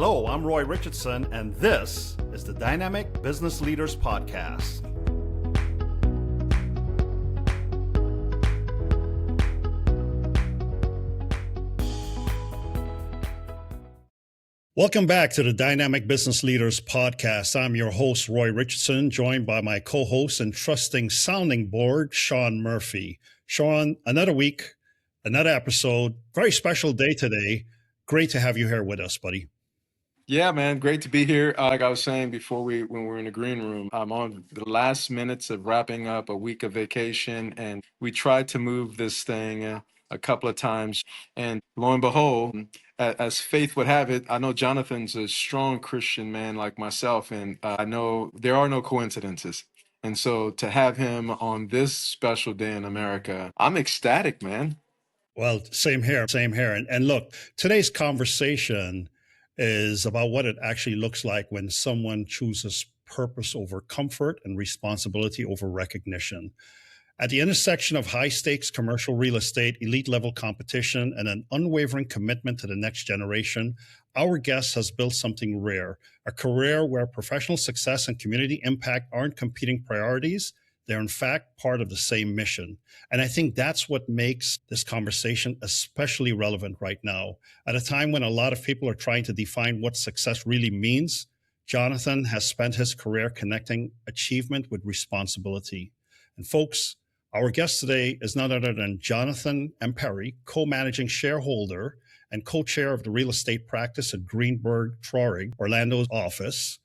Hello, I'm Roy Richardson, and this is the Dynamic Business Leaders Podcast. Welcome back to the Dynamic Business Leaders Podcast. I'm your host, Roy Richardson, joined by my co-host and trusting sounding board, Sean Murphy. Sean, another week, another episode, very special day today. Great to have you here with us, buddy. Yeah, man, great to be here. Like I was saying before, when we were in the green room, I'm on the last minutes of wrapping up a week of vacation, and we tried to move this thing a couple of times. And lo and behold, as faith would have it, I know Jonathan's a strong Christian man like myself, and I know there are no coincidences. And so to have him on this special day in America, I'm ecstatic, man. Well, same here. And look, today's conversation is about what it actually looks like when someone chooses purpose over comfort and responsibility over recognition. At the intersection of high stakes commercial real estate, elite level competition, and an unwavering commitment to the next generation, our guest has built something rare, a career where professional success and community impact aren't competing priorities. They're in fact part of the same mission. And I think that's what makes this conversation especially relevant right now. At a time when a lot of people are trying to define what success really means, Jonathan has spent his career connecting achievement with responsibility. And folks, our guest today is none other than Jonathan M. Perry, co-managing shareholder and co-chair of the real estate practice at Greenberg, Traurig, Orlando's office.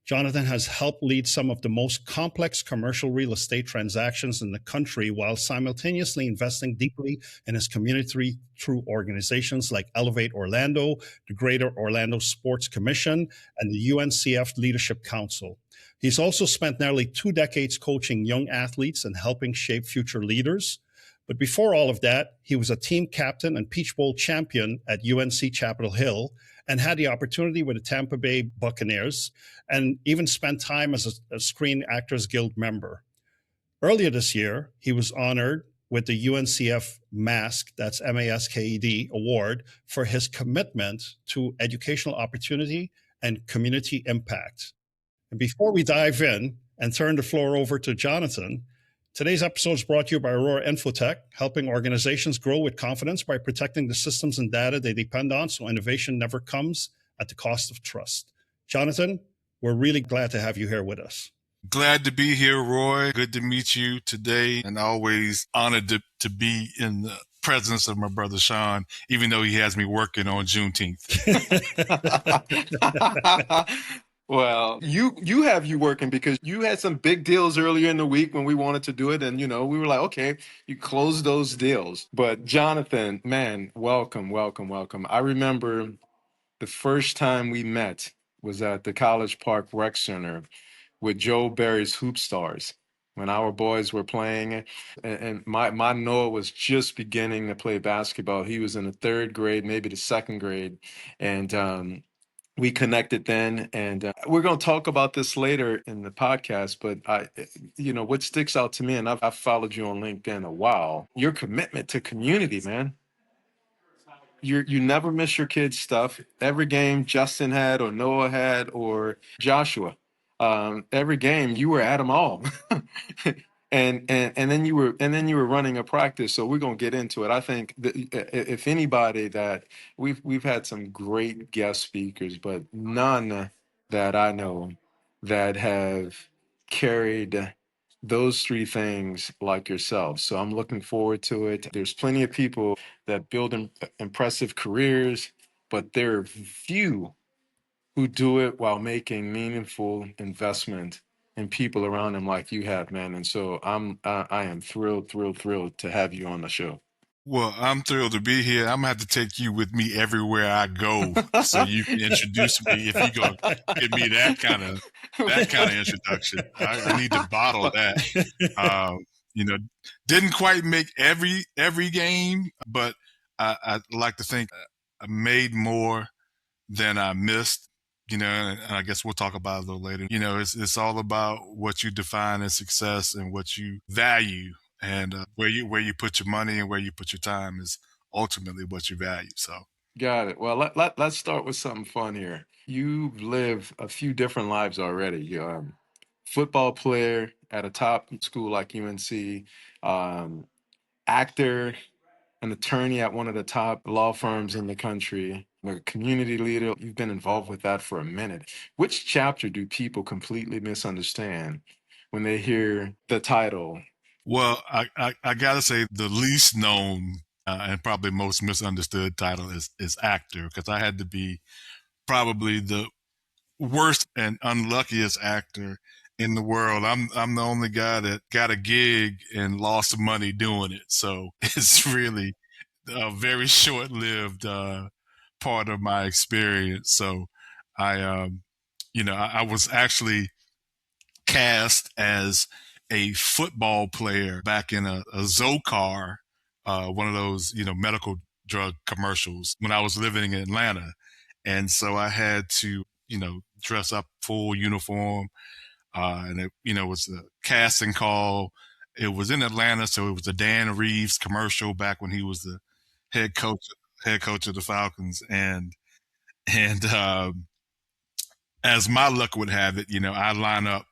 Jonathan has helped lead some of the most complex commercial real estate transactions in the country while simultaneously investing deeply in his community through organizations like Elevate Orlando, the Greater Orlando Sports Commission, and the UNCF Leadership Council. He's also spent nearly 2 decades coaching young athletes and helping shape future leaders. But before all of that, he was a team captain and Peach Bowl champion at UNC Chapel Hill and had the opportunity with the Tampa Bay Buccaneers and even spent time as a Screen Actors Guild member. Earlier this year, he was honored with the UNCF MASK, that's MASKED, award for his commitment to educational opportunity and community impact. And before we dive in and turn the floor over to Jonathan, today's episode is brought to you by Aurora Infotech, helping organizations grow with confidence by protecting the systems and data they depend on so innovation never comes at the cost of trust. Jonathan, we're really glad to have you here with us. Glad to be here, Roy. Good to meet you today, and always honored to be in the presence of my brother Sean, even though he has me working on Juneteenth. Well, you have you working because you had some big deals earlier in the week when we wanted to do it. And, we were like, okay, you close those deals. But Jonathan, man, welcome. I remember the first time we met was at the College Park Rec Center with Joe Barry's Hoop Stars when our boys were playing. And my Noah was just beginning to play basketball. He was in the 3rd grade, maybe the 2nd grade. And, we connected then, and we're going to talk about this later in the podcast, but what sticks out to me, and I've followed you on LinkedIn a while, your commitment to community, man. You never miss your kids' stuff. Every game Justin had or Noah had or Joshua, every game you were at them all. And then you were running a practice. So we're gonna get into it. I think that if anybody that we've had some great guest speakers, but none that I know that have carried those 3 things like yourself. So I'm looking forward to it. There's plenty of people that build impressive careers, but there are few who do it while making meaningful investment and people around him like you have, man. And so I am thrilled to have you on the show. Well, I'm thrilled to be here. I'm going to have to take you with me everywhere I go so you can introduce me if you're going to give me that kind of introduction. I need to bottle that. Didn't quite make every game, but I like to think I made more than I missed. And I guess we'll talk about it a little later. It's all about what you define as success and what you value, and where you put your money and where you put your time is ultimately what you value. So Got it. Well, let's start with something fun here. You've lived a few different lives already. You're a football player at a top school like UNC, actor, an attorney at one of the top law firms in the country, a community leader. You've been involved with that for a minute. Which chapter do people completely misunderstand when they hear the title? Well, I gotta say the least known and probably most misunderstood title is actor, because I had to be probably the worst and unluckiest actor in the world. I'm the only guy that got a gig and lost money doing it. So it's really a very short-lived part of my experience. So I was actually cast as a football player back in a Zocor, one of those, medical drug commercials when I was living in Atlanta. And so I had to, dress up full uniform. And it was a casting call. It was in Atlanta. So it was a Dan Reeves commercial back when he was the head coach of the Falcons. And as my luck would have it, I line up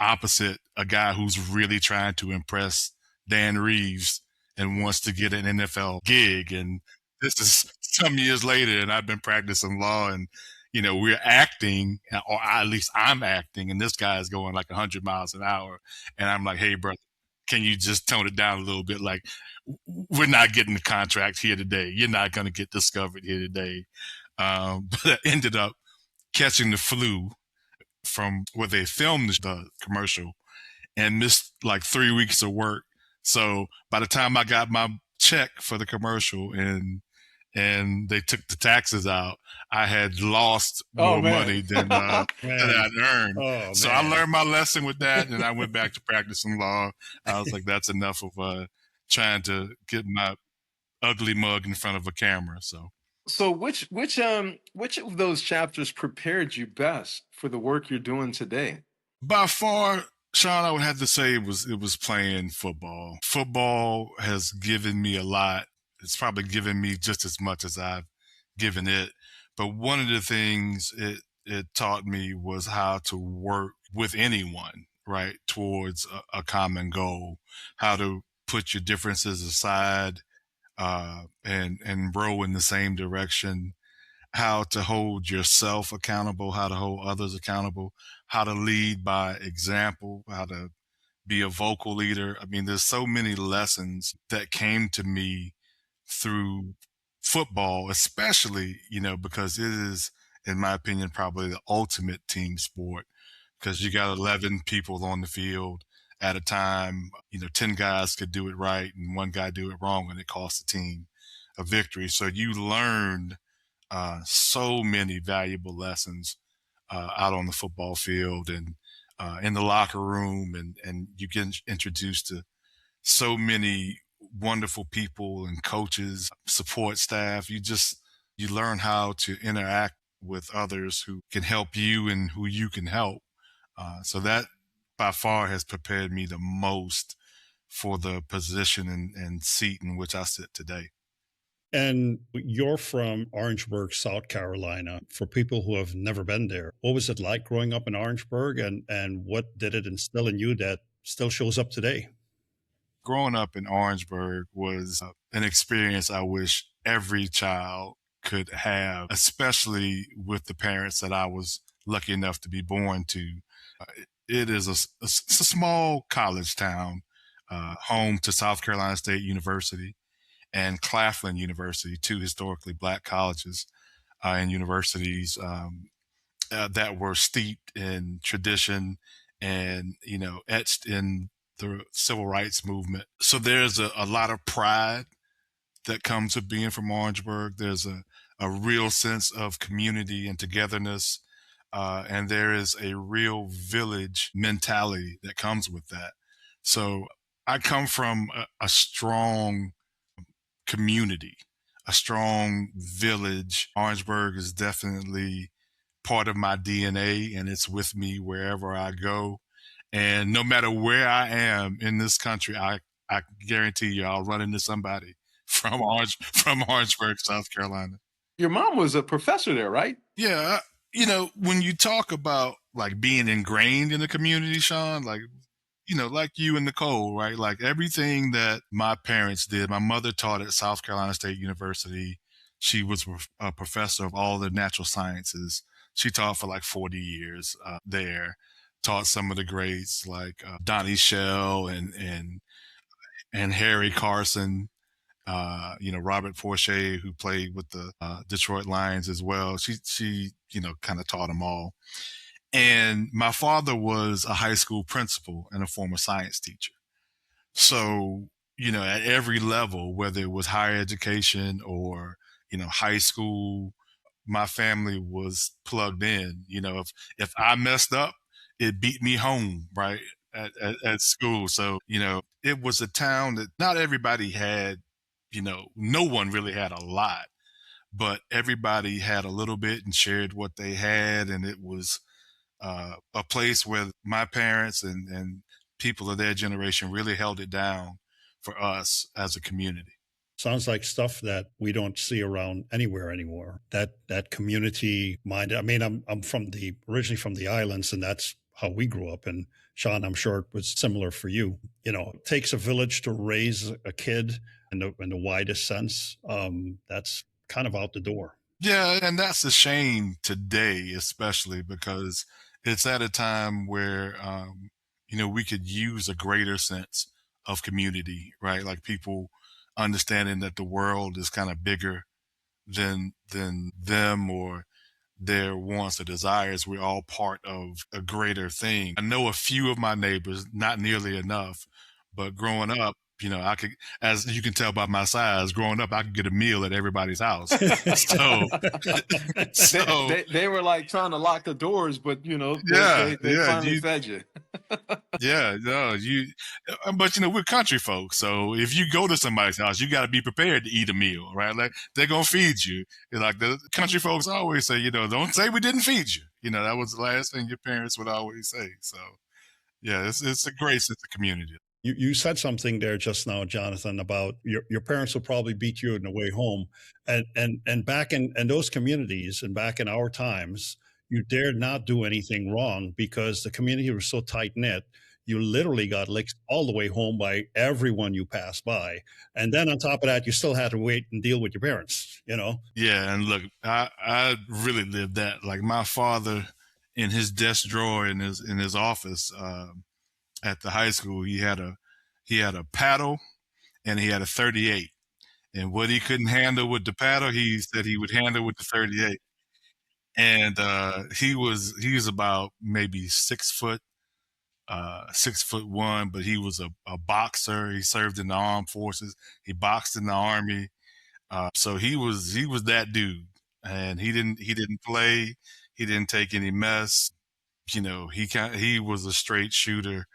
opposite a guy who's really trying to impress Dan Reeves and wants to get an NFL gig. And this is some years later, and I've been practicing law, and we're acting, or at least I'm acting, and this guy is going like 100 miles an hour, and I'm like, hey, brother, can you just tone it down a little bit? Like, we're not getting the contract here today. You're not going to get discovered here today. But I ended up catching the flu from where they filmed the commercial and missed like 3 weeks of work. So by the time I got my check for the commercial and they took the taxes out, I had lost more money than I'd earned. Oh, so I learned my lesson with that, and I went back to practicing law. I was like, that's enough of trying to get my ugly mug in front of a camera. So which of those chapters prepared you best for the work you're doing today? By far, Sean, I would have to say it was playing football. Football has given me a lot. It's probably given me just as much as I've given it. But one of the things it taught me was how to work with anyone, right, towards a common goal, how to put your differences aside and row in the same direction, how to hold yourself accountable, how to hold others accountable, how to lead by example, how to be a vocal leader. I mean, there's so many lessons that came to me through football, especially, because it is, in my opinion, probably the ultimate team sport, because you got 11 people on the field at a time. 10 guys could do it right and one guy do it wrong, and it cost the team a victory. So you learned so many valuable lessons out on the football field and in the locker room, and you get introduced to so many wonderful people and coaches, support staff. You learn how to interact with others who can help you and who you can help. So that by far has prepared me the most for the position and seat in which I sit today. And you're from Orangeburg, South Carolina. For people who have never been there, what was it like growing up in Orangeburg, and what did it instill in you that still shows up today? Growing up in Orangeburg was an experience I wish every child could have, especially with the parents that I was lucky enough to be born to. It is a small college town, home to South Carolina State University and Claflin University, two historically black colleges and universities that were steeped in tradition and, etched in the civil rights movement. So there's a lot of pride that comes with being from Orangeburg. There's a real sense of community and togetherness. And there is a real village mentality that comes with that. So I come from a strong community, a strong village. Orangeburg is definitely part of my DNA, and it's with me wherever I go. And no matter where I am in this country, I guarantee you I'll run into somebody from Orangeburg, South Carolina. Your mom was a professor there, right? Yeah, when you talk about like being ingrained in the community, Sean, like like you and Nicole, right? Like everything that my parents did. My mother taught at South Carolina State University. She was a professor of all the natural sciences. She taught for like 40 years there. Taught some of the greats like Donnie Shell and Harry Carson. Robert Forche, who played with the Detroit Lions as well. She kind of taught them all. And my father was a high school principal and a former science teacher. So, at every level, whether it was higher education or, high school, my family was plugged in. If I messed up, it beat me home, right? At school. So, it was a town that not everybody had, no one really had a lot, but everybody had a little bit and shared what they had. And it was a place where my parents and people of their generation really held it down for us as a community. Sounds like stuff that we don't see around anywhere anymore. That community mind. I mean, I'm originally from the islands, and that's how we grew up. And Sean, I'm sure it was similar for you. It takes a village to raise a kid in the widest sense. That's kind of out the door. Yeah, and that's a shame today, especially because it's at a time where we could use a greater sense of community, right? Like people understanding that the world is kind of bigger than them or their wants or desires. We're all part of a greater thing. I know a few of my neighbors, not nearly enough, but growing up, I could, as you can tell by my size, growing up, I could get a meal at everybody's house. So, they were like trying to lock the doors, but they finally fed you. Yeah, no, but we're country folks, so if you go to somebody's house, you got to be prepared to eat a meal, right? Like they're gonna feed you. Like the country folks always say, don't say we didn't feed you. That was the last thing your parents would always say. So, yeah, it's a great sense of community. You said something there just now, Jonathan, about your parents will probably beat you on the way home. And back in those communities and back in our times, you dared not do anything wrong because the community was so tight knit. You literally got licked all the way home by everyone you passed by. And then on top of that, you still had to wait and deal with your parents, Yeah, and look, I really lived that. Like my father in his desk drawer in his office, at the high school, he had a paddle and he had a 38. And what he couldn't handle with the paddle, he said he would handle with the 38. And he was about maybe 6'1", but he was a boxer. He served in the armed forces. He boxed in the army. So he was that dude, and he didn't play. He didn't take any mess. He was a straight shooter.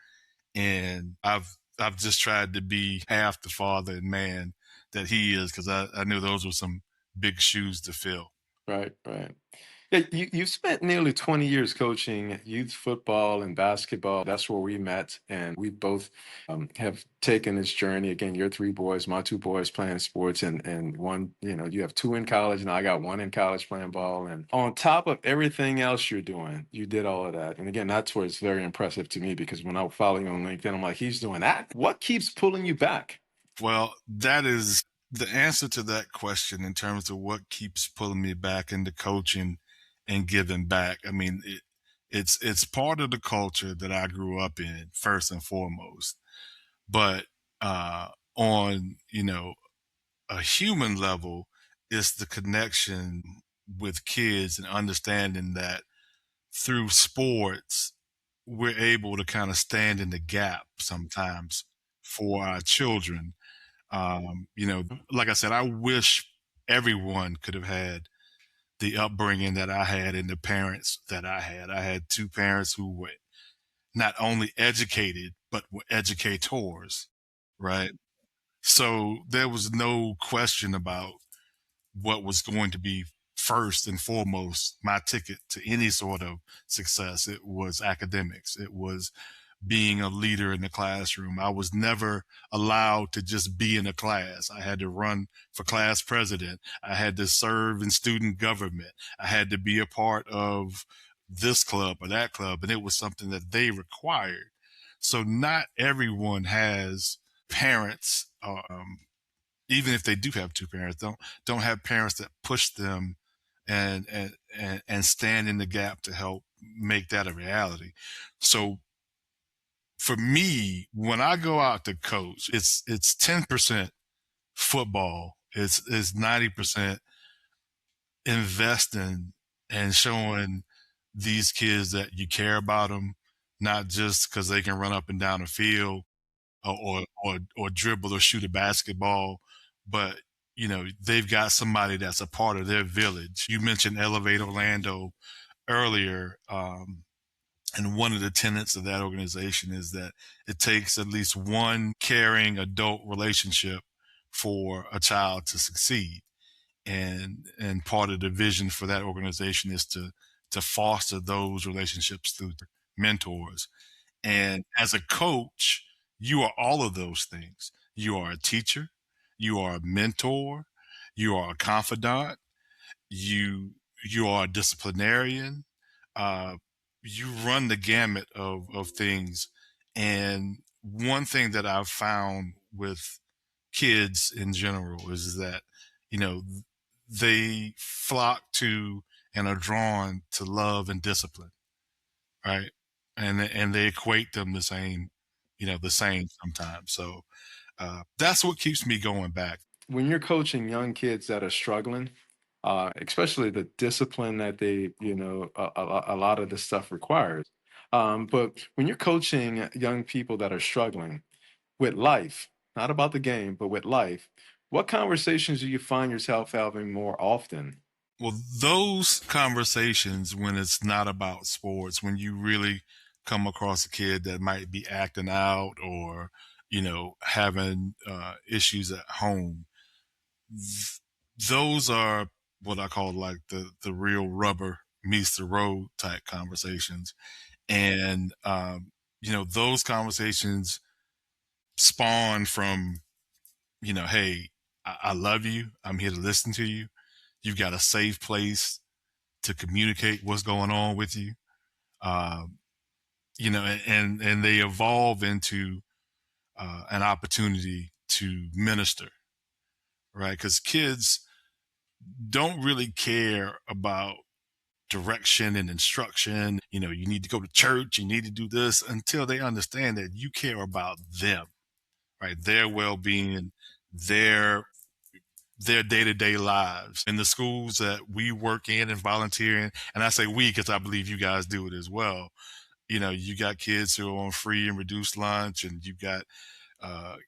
And I've just tried to be half the father and man that he is, because I knew those were some big shoes to fill. Right. Yeah, you spent nearly 20 years coaching youth football and basketball. That's where we met, and we both have taken this journey. Again, your three boys, my two boys playing sports, and one, you have two in college, and I got one in college playing ball. And on top of everything else you're doing, you did all of that. And again, that's where it's very impressive to me, because when I follow you on LinkedIn, I'm like, he's doing that. What keeps pulling you back? Well, that is the answer to that question in terms of what keeps pulling me back into coaching and giving back. I mean, it's part of the culture that I grew up in, first and foremost. But on a human level, it's the connection with kids and understanding that through sports we're able to kind of stand in the gap sometimes for our children. Like I said, I wish everyone could have had the upbringing that I had and the parents that I had. I had two parents who were not only educated, but were educators, right? So there was no question about what was going to be first and foremost my ticket to any sort of success. It was academics. It was being a leader in the classroom. I was never allowed to just be in a class. I had to run for class president. I had to serve in student government. I had to be a part of this club or that club, and it was something that they required. So not everyone has parents, even if they do have two parents, don't have parents that push them and stand in the gap to help make that a reality. So for me, when I go out to coach, it's 10% football. It's 90% investing and showing these kids that you care about them, not just because they can run up and down the field or dribble or shoot a basketball, but they've got somebody that's a part of their village. You mentioned Elevate Orlando earlier. And one of the tenets of that organization is that it takes at least one caring adult relationship for a child to succeed. And part of the vision for that organization is to foster those relationships through mentors. And as a coach, you are all of those things. You are a teacher, you are a mentor, you are a confidant, you are a disciplinarian. You run the gamut of things. And one thing that I've found with kids in general is that, they flock to and are drawn to love and discipline, right? And they equate them the same sometimes. So that's what keeps me going back. When you're coaching young kids that are struggling, especially the discipline that they, a lot of this stuff requires. But when you're coaching young people that are struggling with life, not about the game, but with life, what conversations do you find yourself having more often? Well, those conversations, when it's not about sports, when you really come across a kid that might be acting out or, having issues at home, those are what I call like the real rubber meets the road type conversations. And, those conversations spawn from, hey, I love you. I'm here to listen to you. You've got a safe place to communicate what's going on with you. And they evolve into an opportunity to minister, right? Because kids don't really care about direction and instruction. You need to go to church, you need to do this, until they understand that you care about them, right? Their well-being, their day-to-day lives. In the schools that we work in and volunteer in, and I say we because I believe you guys do it as well. You got kids who are on free and reduced lunch, and you've got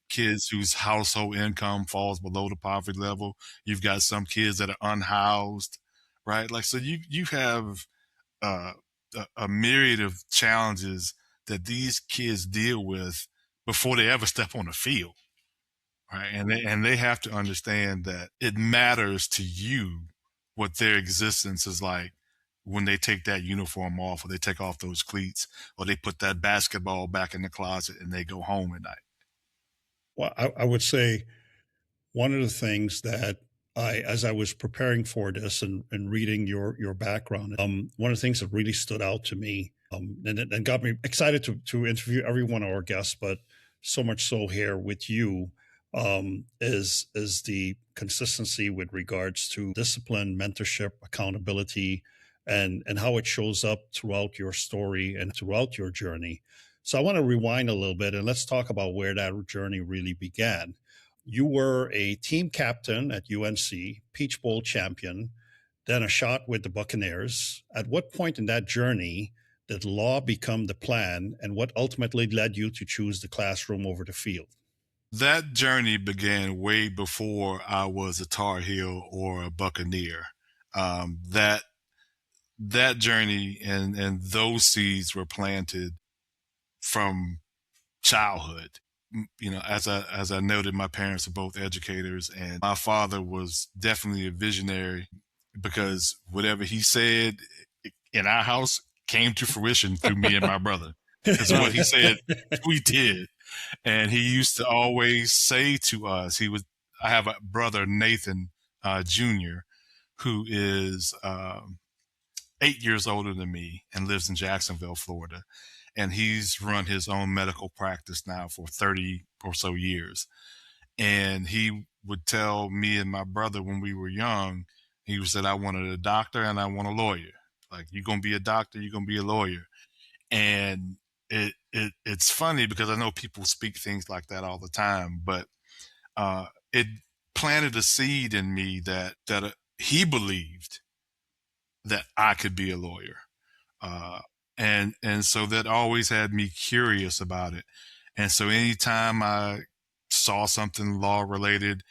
kids whose household income falls below the poverty level. You've got some kids that are unhoused, right? Like, so you have a myriad of challenges that these kids deal with before they ever step on the field, right? And they have to understand that it matters to you what their existence is like when they take that uniform off, or they take off those cleats, or they put that basketball back in the closet and they go home at night. Well, I would say one of the things that as I was preparing for this and reading your background, one of the things that really stood out to me, and got me excited to interview every one of our guests, but so much so here with you, is the consistency with regards to discipline, mentorship, accountability, and how it shows up throughout your story and throughout your journey. So I want to rewind a little bit and let's talk about where that journey really began. You were a team captain at UNC, Peach Bowl champion, then a shot with the Buccaneers. At what point in that journey did law become the plan, and what ultimately led you to choose the classroom over the field? That journey began way before I was a Tar Heel or a Buccaneer. That journey and those seeds were planted from childhood. As I noted, my parents are both educators, and my father was definitely a visionary, because whatever he said in our house came to fruition through me and my brother. is what he said we did. And he used to always say to us, I have a brother, Nathan Jr., who is 8 years older than me and lives in Jacksonville, Florida. And he's run his own medical practice now for 30 or so years. And he would tell me and my brother when we were young, he said, I wanted a doctor and I want a lawyer. Like, you're going to be a doctor, you're going to be a lawyer. And it's funny because I know people speak things like that all the time, but it planted a seed in me that he believed that I could be a lawyer. And so that always had me curious about it. And so anytime I saw something law related,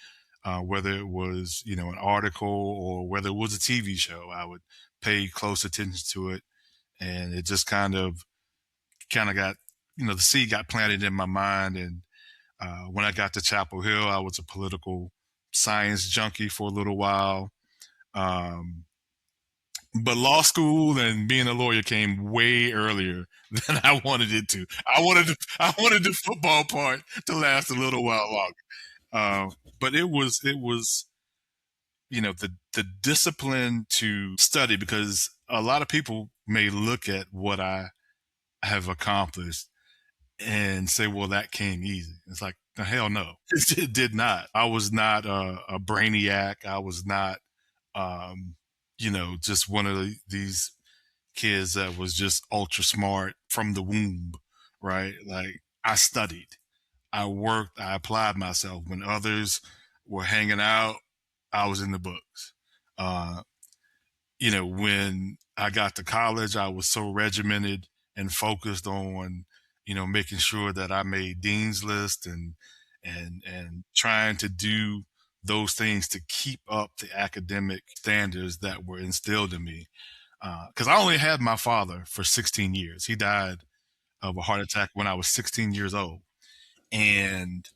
whether it was, an article or whether it was a TV show, I would pay close attention to it. And it just kind of got, the seed got planted in my mind. And when I got to Chapel Hill, I was a political science junkie for a little while. But law school and being a lawyer came way earlier than I wanted it to. I wanted the football part to last a little while longer. But it was the discipline to study, because a lot of people may look at what I have accomplished and say, well, that came easy. It's like, hell no, it did not. I was not a brainiac. I was not, just one of these kids that was just ultra smart from the womb, right? Like, I studied, I worked, I applied myself. When others were hanging out, I was in the books. When I got to college, I was so regimented and focused on, making sure that I made dean's list and trying to do those things to keep up the academic standards that were instilled in me. Because I only had my father for 16 years. He died of a heart attack when I was 16 years old. And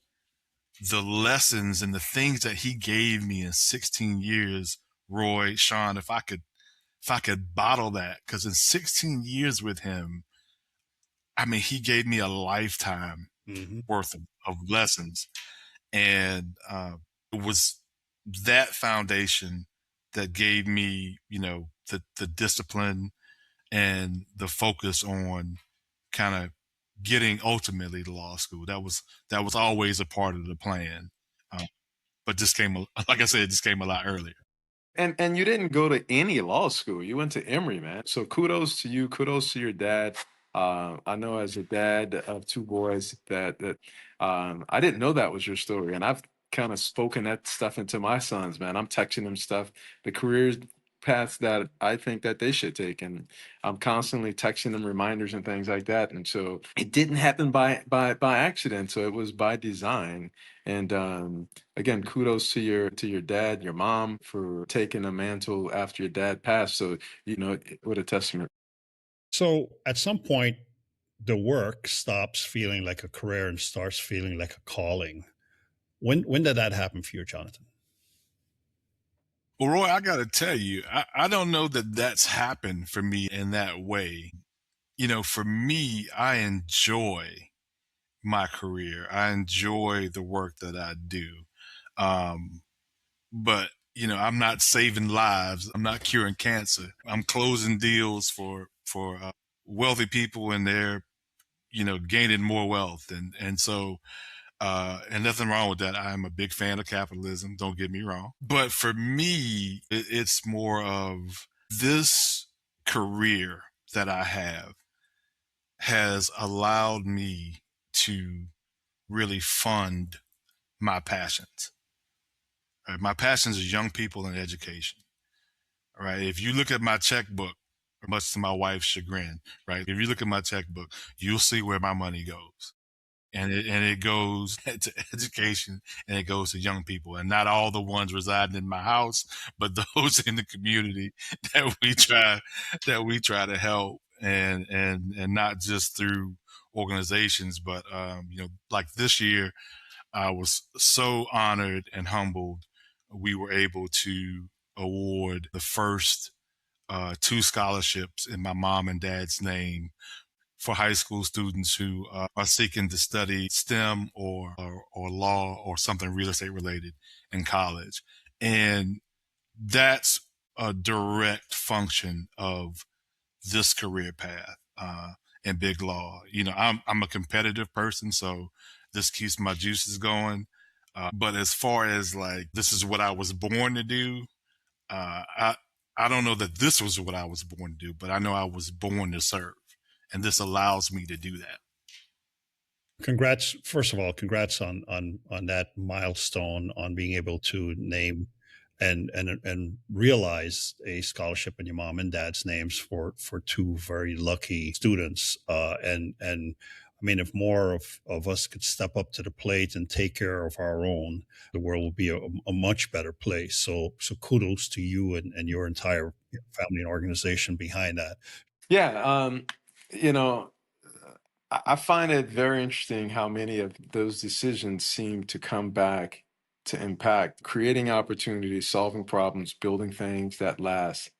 the lessons and the things that he gave me in 16 years, Roy, Sean, if I could bottle that, because in 16 years with him, I mean, he gave me a lifetime worth of lessons. And it was that foundation that gave me, the discipline and the focus on kind of getting ultimately to law school. That was always a part of the plan. But just came, like I said, it just came a lot earlier. And you didn't go to any law school. You went to Emory, man. So kudos to you. Kudos to your dad. I know as a dad of two boys that I didn't know that was your story, and I've kind of spoken that stuff into my sons, man. I'm texting them stuff, the careers paths that I think that they should take, and I'm constantly texting them reminders and things like that. And so it didn't happen by accident. So it was by design. And again, kudos to your dad, your mom, for taking a mantle after your dad passed. So what a testament. So at some point, the work stops feeling like a career and starts feeling like a calling. When did that happen for you, Jonathan? Well, Roy, I got to tell you, I don't know that that's happened for me in that way. For me, I enjoy my career. I enjoy the work that I do. But, I'm not saving lives. I'm not curing cancer. I'm closing deals for wealthy people, and they're, gaining more wealth. And so, and nothing wrong with that. I'm a big fan of capitalism. Don't get me wrong. But for me, it's more of this career that I have has allowed me to really fund my passions. Right? My passions are young people and education. Right? If you look at my checkbook, much to my wife's chagrin, right? If you look at my checkbook, you'll see where my money goes. And it goes to education, and it goes to young people, and not all the ones residing in my house, but those in the community that we try to help, and not just through organizations, but like this year, I was so honored and humbled. We were able to award the first 2 scholarships in my mom and dad's name for high school students who are seeking to study STEM or law or something real estate related in college. And that's a direct function of this career path in big law. I'm a competitive person, so this keeps my juices going. But as far as like, this is what I was born to do, I don't know that this was what I was born to do, but I know I was born to serve. And this allows me to do that. Congrats, first of all, congrats on that milestone, on being able to name and realize a scholarship in your mom and dad's names for two very lucky students. And I mean, if more of us could step up to the plate and take care of our own, the world will be a much better place. So kudos to you and your entire family and organization behind that. Yeah, you know, I find it very interesting how many of those decisions seem to come back to impact creating opportunities, solving problems, building things that last.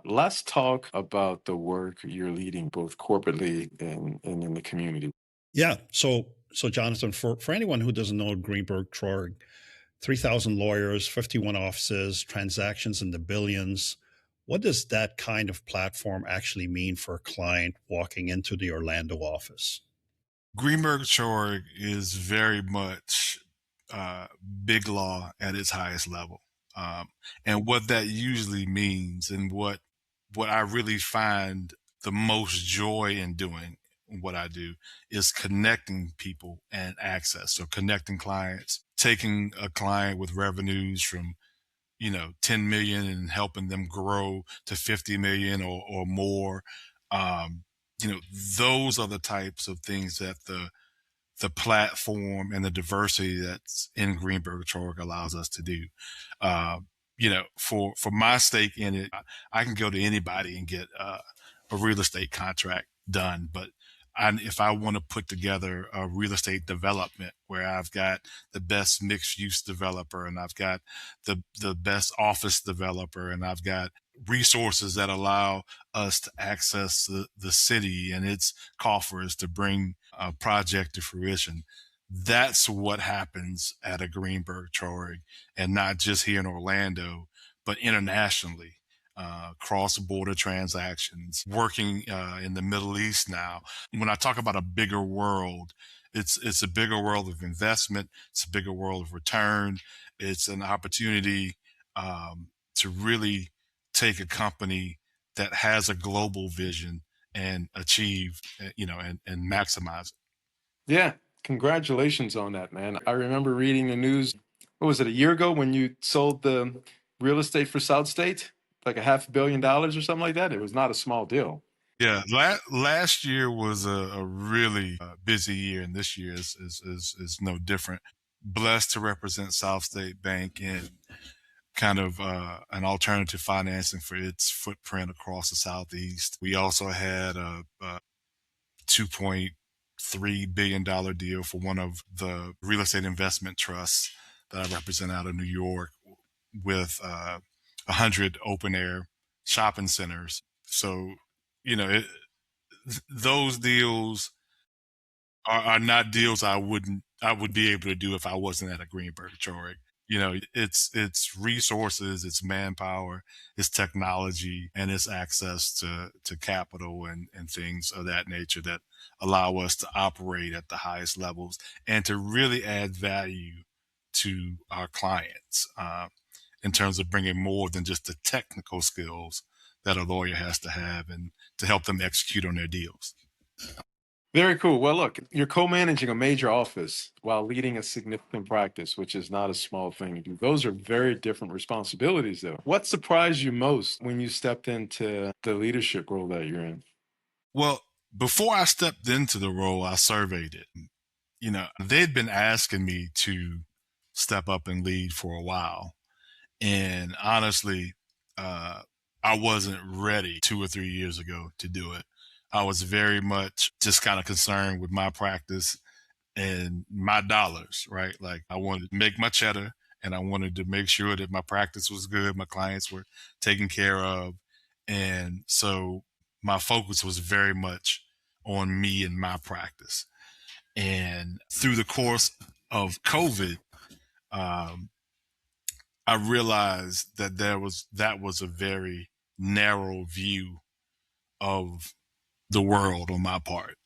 Let's talk about the work you're leading, both corporately and in the community. Yeah. So Jonathan, for anyone who doesn't know Greenberg Traurig, 3,000 lawyers, 51 offices, transactions in the billions. What does that kind of platform actually mean for a client walking into the Orlando office? Greenberg Traurig is very much big law at its highest level. And what that usually means, and what I really find the most joy in doing what I do, is connecting people and access. So connecting clients, taking a client with revenues from 10 million and helping them grow to 50 million or more. Those are the types of things that the platform and the diversity that's in Greenberg Traurig allows us to do. For my stake in it, I can go to anybody and get a real estate contract done. But if I want to put together a real estate development where I've got the best mixed use developer, and I've got the best office developer, and I've got resources that allow us to access the city and its coffers to bring a project to fruition, that's what happens at a Greenberg Traurig, and not just here in Orlando, but internationally. Cross-border transactions, working in the Middle East now. When I talk about a bigger world, it's a bigger world of investment. It's a bigger world of return. It's an opportunity to really take a company that has a global vision and achieve, and maximize it. Yeah, congratulations on that, man. I remember reading the news, what was it, a year ago when you sold the real estate for South State? Like $500 million or something like that. It was not a small deal. Yeah, last year was a really busy year, and this year is no different. Blessed to represent South State Bank in kind of an alternative financing for its footprint across the Southeast. We also had a $2.3 billion deal for one of the real estate investment trusts that I represent out of New York, with 100 open air shopping centers. So, those deals are not deals I would be able to do if I wasn't at a Greenberg Traurig. It's resources, it's manpower, it's technology, and it's access to capital and things of that nature that allow us to operate at the highest levels and to really add value to our clients in terms of bringing more than just the technical skills that a lawyer has to have, and to help them execute on their deals. Very cool. Well, look, you're co-managing a major office while leading a significant practice, which is not a small thing to do. Those are very different responsibilities, though. What surprised you most when you stepped into the leadership role that you're in? Well, before I stepped into the role, I surveyed it. They'd been asking me to step up and lead for a while. And honestly, I wasn't ready 2 or 3 years ago to do it. I was very much just kind of concerned with my practice and my dollars, right? Like, I wanted to make my cheddar, and I wanted to make sure that my practice was good, my clients were taken care of. And so my focus was very much on me and my practice. And through the course of COVID, I realized that that was a very narrow view of the world on my part.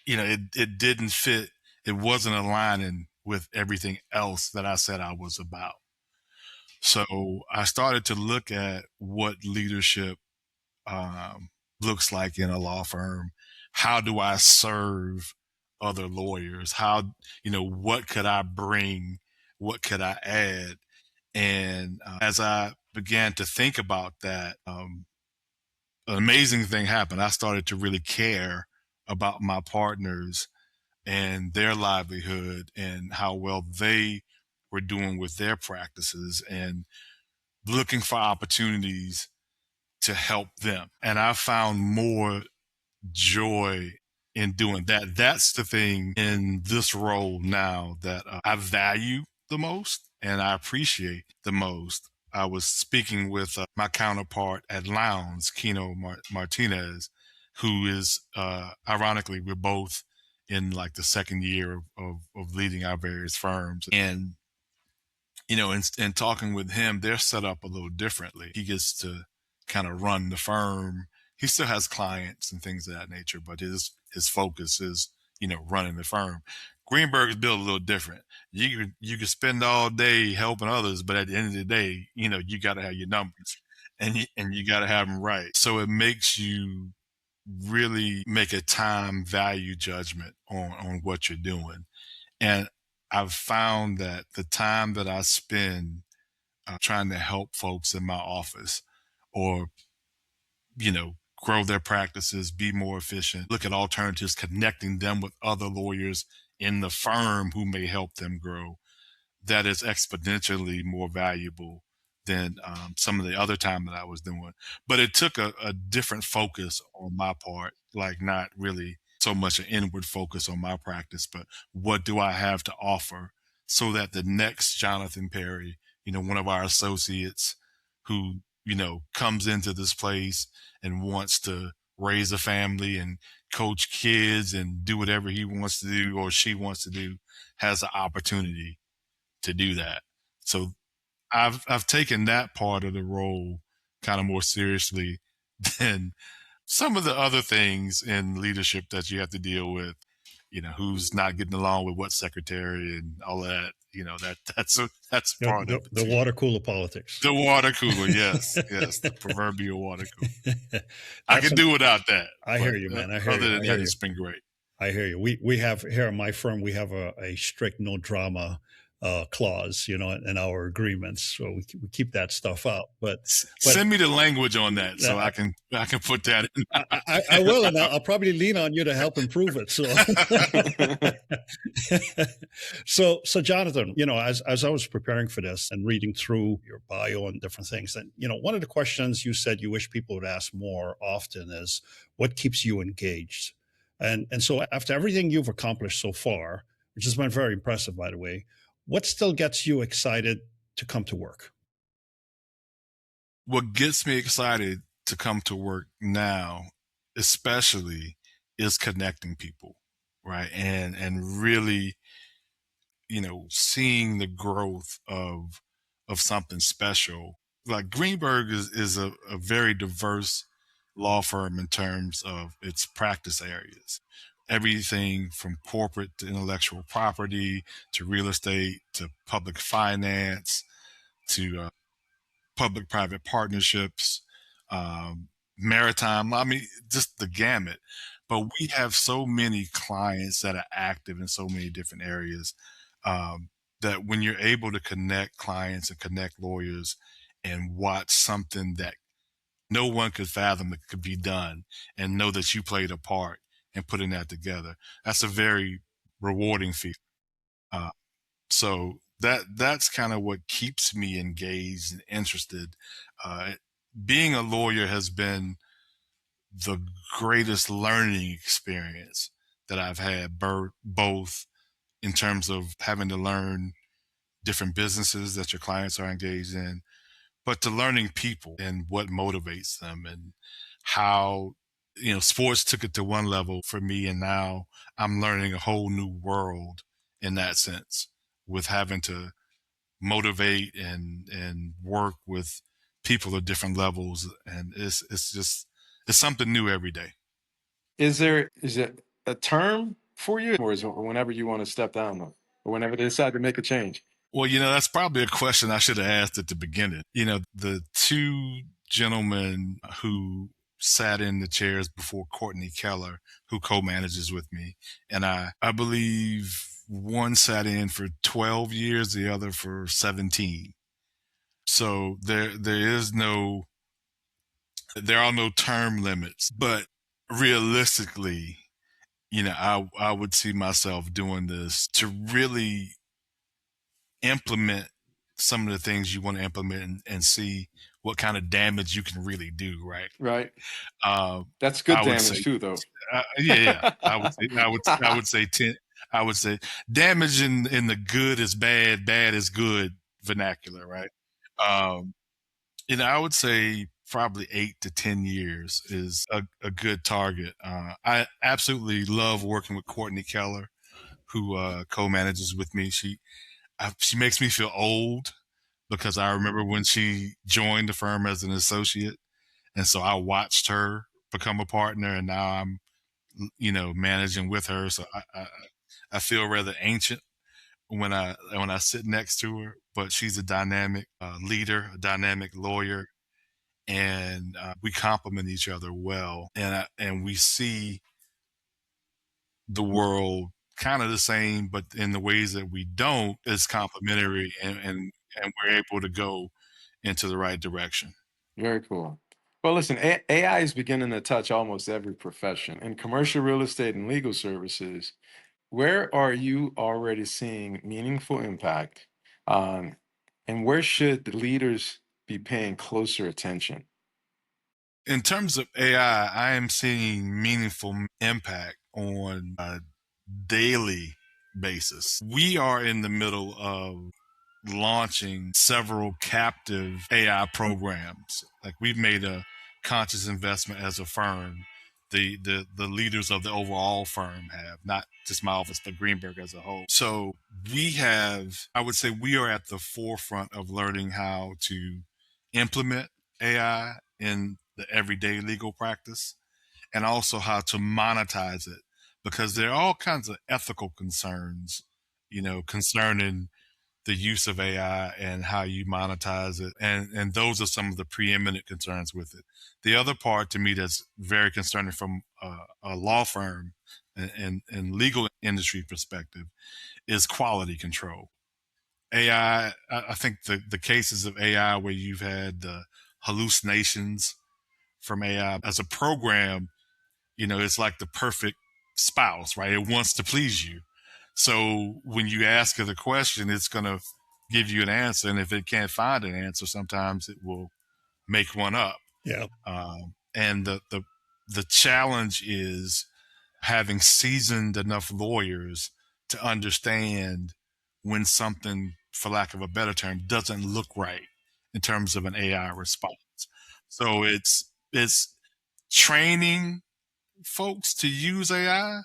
It didn't fit. It wasn't aligning with everything else that I said I was about. So I started to look at what leadership looks like in a law firm. How do I serve other lawyers? What could I bring? What could I add? And as I began to think about that, an amazing thing happened. I started to really care about my partners and their livelihood and how well they were doing with their practices and looking for opportunities to help them. And I found more joy in doing that. That's the thing in this role now that I value the most and I appreciate the most. I was speaking with my counterpart at Lowndes, Keno Martinez, who is, ironically, we're both in like the second year of leading our various firms. And, in talking with him, they're set up a little differently. He gets to kind of run the firm. He still has clients and things of that nature, but his focus is, running the firm. Greenberg is built a little different. You can spend all day helping others, but at the end of the day, you got to have your numbers and you got to have them right. So it makes you really make a time value judgment on what you're doing. And I've found that the time that I spend trying to help folks in my office or, grow their practices, be more efficient, look at alternatives, connecting them with other lawyers in the firm who may help them grow, that is exponentially more valuable than some of the other time that I was doing. But it took a different focus on my part, like not really so much an inward focus on my practice, but what do I have to offer so that the next Jonathan Perry, one of our associates who, comes into this place and wants to raise a family and coach kids and do whatever he wants to do or she wants to do, has the opportunity to do that. So I've taken that part of the role kind of more seriously than some of the other things in leadership that you have to deal with, who's not getting along with what secretary and all of that. That's part of it. The water cooler politics. The water cooler, yes, the proverbial water cooler. I can do without that. I hear you, man. I hear you. Other than that, it's been great. I hear you. We have here in my firm, we have a strict no drama clause, in our agreements. So we keep that stuff out. But send me the language on that so I can put that in. I will, and I'll probably lean on you to help improve it. So Jonathan, as I was preparing for this and reading through your bio and different things, and one of the questions you said you wish people would ask more often is what keeps you engaged? And so after everything you've accomplished so far, which has been very impressive, by the way, what still gets you excited to come to work? What gets me excited to come to work now, especially, is connecting people, right? And really, seeing the growth of something special. Like Greenberg is a very diverse law firm in terms of its practice areas. Everything from corporate to intellectual property to real estate to public finance to public-private partnerships, maritime. I mean, just the gamut. But we have so many clients that are active in so many different areas that when you're able to connect clients and connect lawyers and watch something that no one could fathom that could be done and know that you played a part in putting that together, that's a very rewarding feeling. So that's kind of what keeps me engaged and interested. Being a lawyer has been the greatest learning experience that I've had, both in terms of having to learn different businesses that your clients are engaged in, but to learning people and what motivates them and how sports took it to one level for me, and now I'm learning a whole new world in that sense, with having to motivate and work with people at different levels, and it's something new every day. Is it a term for you, or is it whenever you want to step down, though, or whenever they decide to make a change? Well, that's probably a question I should have asked at the beginning. The two gentlemen who sat in the chairs before Courtney Keller, who co-manages with me, and I believe one sat in for 12 years, the other for 17. So there are no term limits, but realistically, I would see myself doing this to really implement some of the things you want to implement and see what kind of damage you can really do. Right. Right. That's good damage too, though. Yeah. I would say 10. I would say damage in the good is bad, bad is good vernacular. Right. I would say probably 8 to 10 years is a good target. I absolutely love working with Courtney Keller, who co-manages with me. She makes me feel old, because I remember when she joined the firm as an associate, and so I watched her become a partner, and now I'm managing with her. So I feel rather ancient when I sit next to her, but she's a dynamic leader, a dynamic lawyer, and we complement each other well, and we see the world kind of the same, but in the ways that we don't is complementary, and we're able to go into the right direction. Very cool. Well, listen, AI is beginning to touch almost every profession. In commercial real estate and legal services, where are you already seeing meaningful impact? And where should the leaders be paying closer attention? In terms of AI, I am seeing meaningful impact on a daily basis. We are in the middle of launching several captive AI programs. Like, we've made a conscious investment as a firm. The leaders of the overall firm have, not just my office, but Greenberg as a whole. So I would say we are at the forefront of learning how to implement AI in the everyday legal practice, and also how to monetize it, because there are all kinds of ethical concerns, concerning the use of AI and how you monetize it. And those are some of the preeminent concerns with it. The other part to me that's very concerning from a law firm and legal industry perspective is quality control. AI, I think the cases of AI where you've had the hallucinations from AI as a program, it's like the perfect spouse, right? It wants to please you. So when you ask it a question, it's going to give you an answer. And if it can't find an answer, sometimes it will make one up. Yeah. And the challenge is having seasoned enough lawyers to understand when something, for lack of a better term, doesn't look right in terms of an AI response. So it's training folks to use AI,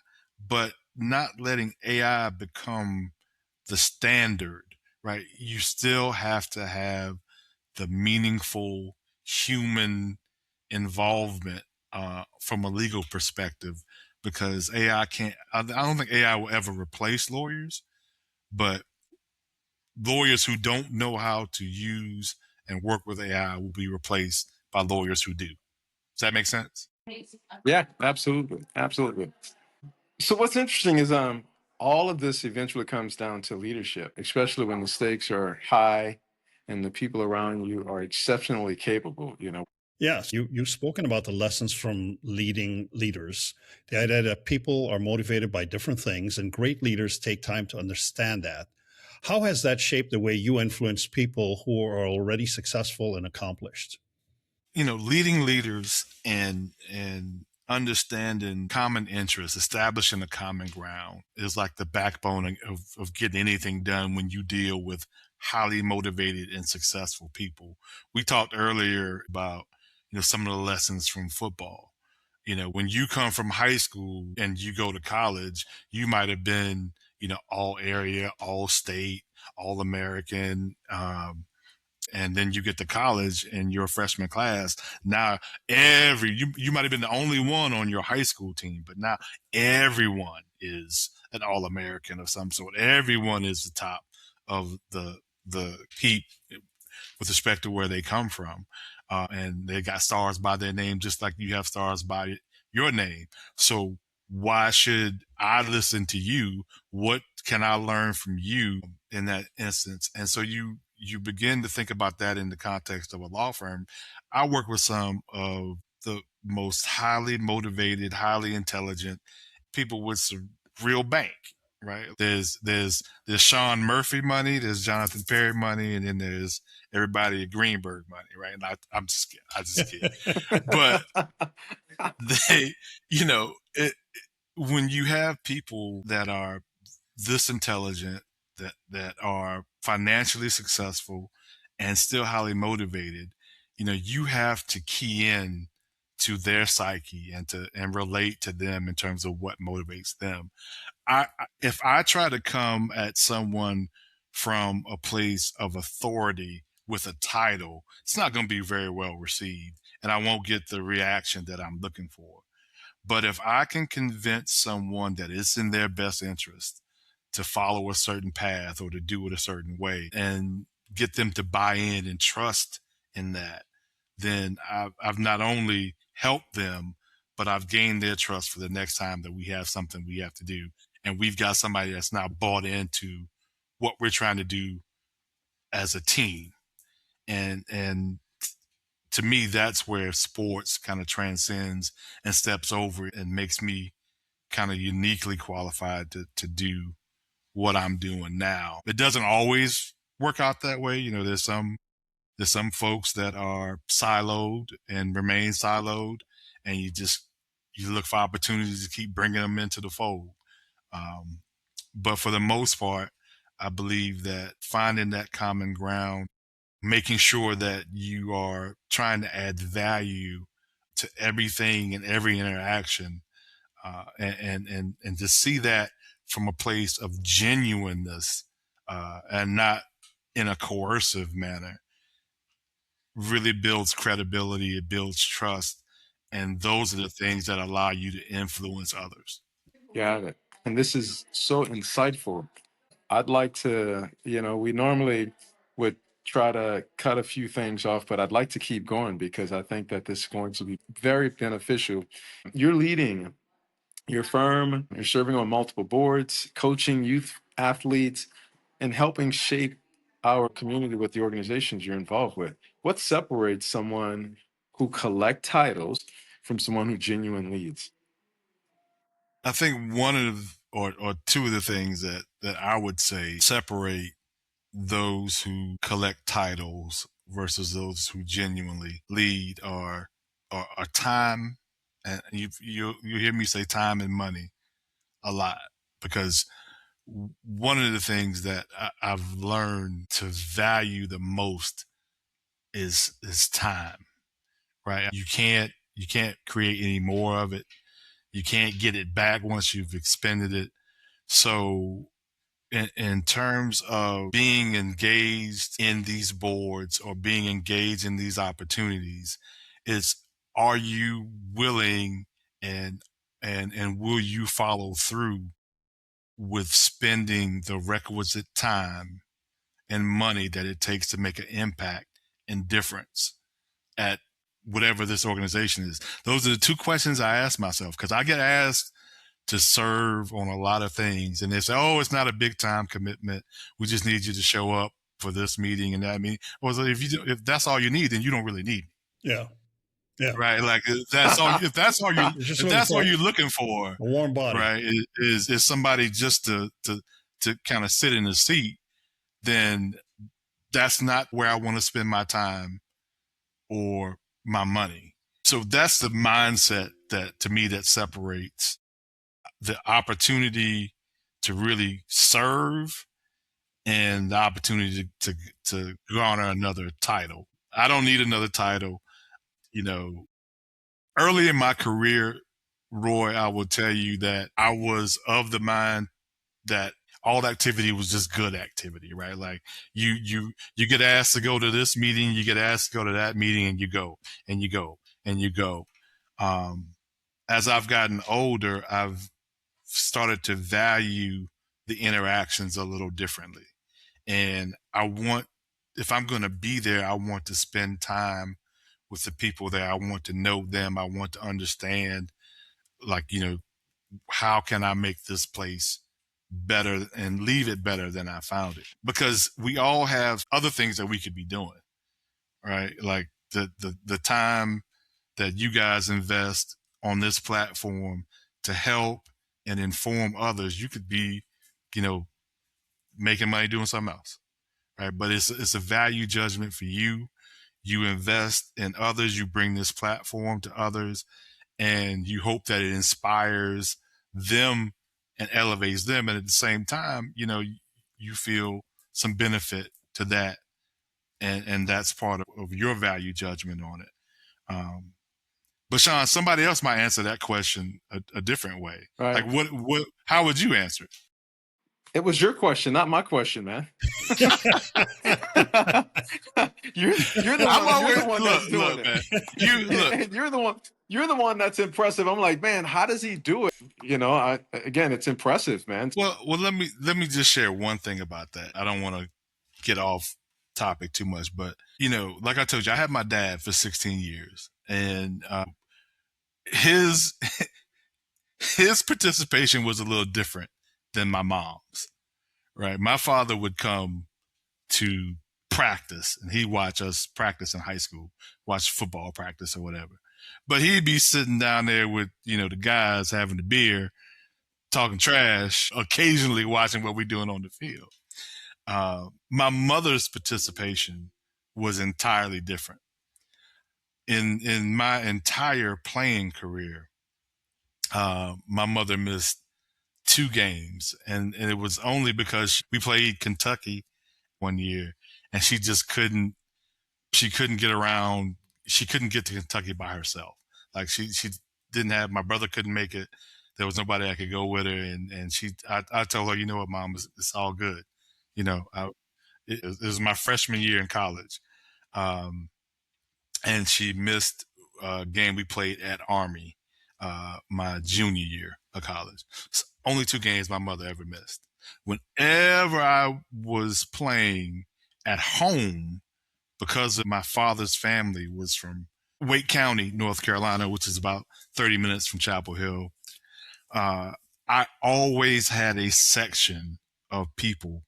but not letting AI become the standard, right? You still have to have the meaningful human involvement from a legal perspective, because AI can't, I don't think AI will ever replace lawyers, but lawyers who don't know how to use and work with AI will be replaced by lawyers who do. Does that make sense? Yeah, absolutely. Absolutely. So what's interesting is all of this eventually comes down to leadership, especially when the stakes are high and the people around you are exceptionally capable, Yes, you've spoken about the lessons from leading leaders. The idea that people are motivated by different things, and great leaders take time to understand that. How has that shaped the way you influence people who are already successful and accomplished? Leading leaders and understanding common interests, establishing a common ground is like the backbone of getting anything done when you deal with highly motivated and successful people. We talked earlier about, some of the lessons from football. When you come from high school and you go to college, you might have been, all area, all state, all American. And then you get to college and your freshman class. Now you might have been the only one on your high school team, but now everyone is an All-American of some sort. Everyone is the top of the heap with respect to where they come from. And they got stars by their name, just like you have stars by your name. So why should I listen to you? What can I learn from you in that instance? And so you begin to think about that in the context of a law firm. I work with some of the most highly motivated, highly intelligent people with some real bank, right? There's Sean Murphy money, there's Jonathan Perry money, and then there's everybody at Greenberg money, right? And I'm just kidding. I just kid. But they, when you have people that are this intelligent, that are financially successful and still highly motivated, you have to key in to their psyche and relate to them in terms of what motivates them. If I try to come at someone from a place of authority with a title, it's not going to be very well received, and I won't get the reaction that I'm looking for. But if I can convince someone that it's in their best interest to follow a certain path or to do it a certain way and get them to buy in and trust in that, then I've not only helped them, but I've gained their trust for the next time that we have something we have to do. And we've got somebody that's now bought into what we're trying to do as a team. And to me, that's where sports kind of transcends and steps over and makes me kind of uniquely qualified to do what I'm doing now. It doesn't always work out that way. There's some folks that are siloed and remain siloed, and you look for opportunities to keep bringing them into the fold. But for the most part, I believe that finding that common ground, making sure that you are trying to add value to everything and every interaction, and to see that from a place of genuineness, and not in a coercive manner, really builds credibility. It builds trust. And those are the things that allow you to influence others. Got it. And this is so insightful. I'd like to, we normally would try to cut a few things off, but I'd like to keep going because I think that this is going to be very beneficial. You're leading your firm, you're serving on multiple boards, coaching youth athletes, and helping shape our community with the organizations you're involved with. What separates someone who collect titles from someone who genuinely leads? I think one of or two of the things that I would say separate those who collect titles versus those who genuinely lead are time, and you hear me say time and money a lot, because one of the things that I've learned to value the most is time, right? You can't create any more of it. You can't get it back once you've expended it. So in terms of being engaged in these boards or being engaged in these opportunities, are you willing and will you follow through with spending the requisite time and money that it takes to make an impact and difference at whatever this organization is? Those are the two questions I ask myself, because I get asked to serve on a lot of things, and they say, "Oh, it's not a big time commitment. We just need you to show up for this meeting and that meeting." Well, so if that's all you need, then you don't really need me. Yeah. Yeah. Right? Like if that's all you're looking for, A warm body. right? Is somebody just to kind of sit in the seat, then that's not where I want to spend my time or my money. So that's the mindset that, to me, that separates the opportunity to really serve and the opportunity to garner another title. I don't need another title. early in my career, Roy, I will tell you that I was of the mind that all activity was just good activity, right? Like you get asked to go to this meeting, you get asked to go to that meeting, and you go and you go and you go. As I've gotten older, I've started to value the interactions a little differently. And if I'm going to be there, I want to spend time with the people there. I want to know them. I want to understand, like, how can I make this place better and leave it better than I found it? Because we all have other things that we could be doing, right? Like the time that you guys invest on this platform to help and inform others, you could be, making money doing something else, right? But it's a value judgment for you. You invest in others, you bring this platform to others, and you hope that it inspires them and elevates them. And at the same time, you feel some benefit to that. And that's part of your value judgment on it. But Sean, somebody else might answer that question a different way. Right. Like how would you answer it? It was your question, not my question, man. you're the one that's doing it. Man. You're the one that's impressive. I'm like, man, how does he do it? Again, it's impressive, man. Well, let me just share one thing about that. I don't want to get off topic too much, but like I told you, I had my dad for 16 years, and his participation was a little different than my mom's, right? My father would come to practice, and he'd watch us practice in high school, watch football practice or whatever. But he'd be sitting down there with, the guys having the beer, talking trash, occasionally watching what we're doing on the field. My mother's participation was entirely different. In my entire playing career, my mother missed 2 games, and it was only because we played Kentucky one year, and she couldn't get around. She couldn't get to Kentucky by herself. Like she didn't have, my brother couldn't make it. There was nobody that could go with her. And I told her, you know what, Mom, it's all good. It was my freshman year in college. And she missed a game we played at Army, my junior year of college. So only 2 games my mother ever missed. Whenever I was playing at home, because of my father's family was from Wake County, North Carolina, which is about 30 minutes from Chapel Hill, I always had a section of people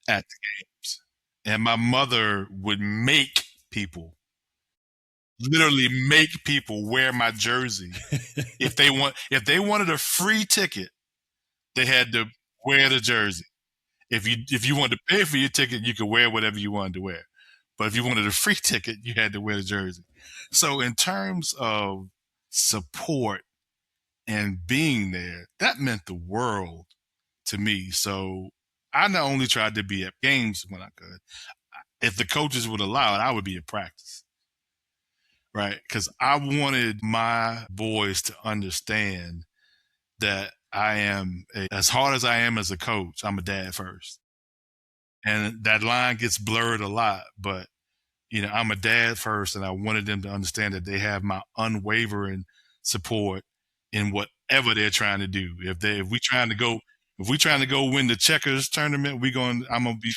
at the games. And my mother would literally make people wear my jersey. If they wanted a free ticket, they had to wear the jersey. If you wanted to pay for your ticket, you could wear whatever you wanted to wear. But if you wanted a free ticket, you had to wear the jersey. So in terms of support and being there, that meant the world to me. So I not only tried to be at games when I could, if the coaches would allow it, I would be at practice, right? Because I wanted my boys to understand that as hard as I am as a coach, I'm a dad first. And that line gets blurred a lot, but I'm a dad first, and I wanted them to understand that they have my unwavering support in whatever they're trying to do. If we trying to go win the checkers tournament, I'm gonna be.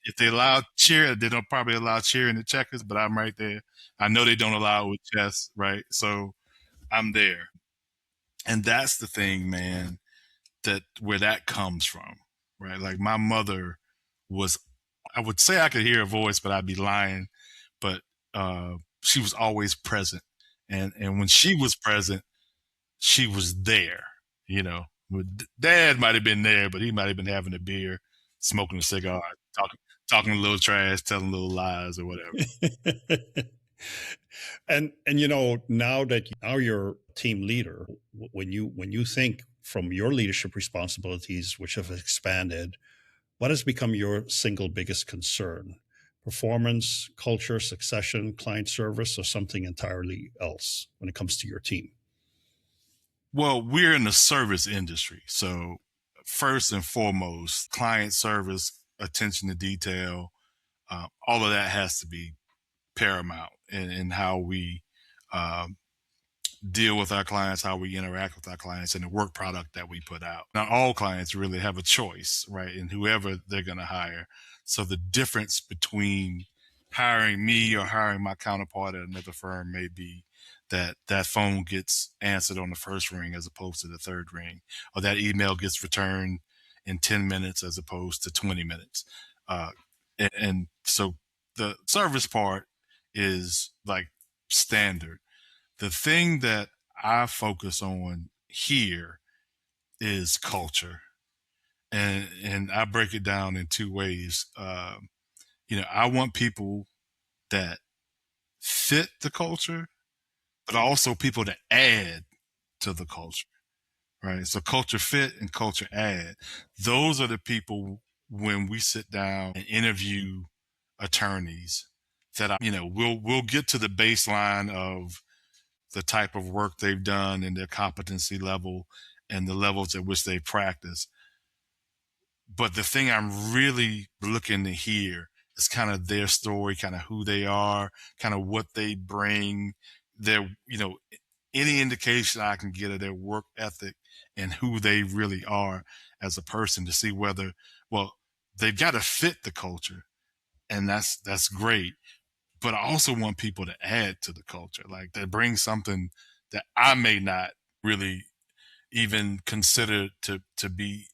If they allow cheer, they don't probably allow cheer in the checkers, but I'm right there. I know they don't allow it with chess, right? So I'm there, and that's the thing, man. Where that comes from, right? Like my mother was, I would say I could hear her voice, but I'd be lying. But she was always present, and when she was present, she was there. Dad might have been there, but he might have been having a beer, smoking a cigar, talking a little trash, telling little lies or whatever. And now you're team leader, when you think from your leadership responsibilities, which have expanded, what has become your single biggest concern? performance, culture, succession, client service, or something entirely else when it comes to your team? Well, we're in the service industry. So first and foremost, client service, attention to detail, all of that has to be paramount in how we deal with our clients, how we interact with our clients, and the work product that we put out. Now, all clients really have a choice, right, in whoever they're going to hire. So the difference between hiring me or hiring my counterpart at another firm may be that phone gets answered on the first ring as opposed to the third ring, or that email gets returned in 10 minutes as opposed to 20 minutes. And so the service part is like standard. The thing that I focus on here is culture. And I break it down in two ways. I want people that fit the culture, but also people to add to the culture, right? So culture fit and culture add. Those are the people when we sit down and interview attorneys that we'll get to the baseline of the type of work they've done and their competency level and the levels at which they practice. But the thing I'm really looking to hear is kind of their story, kind of who they are, kind of what they bring, their, any indication I can get of their work ethic and who they really are as a person to see whether, well, they've got to fit the culture, and that's great. But I also want people to add to the culture, like they bring something that I may not really even consider to be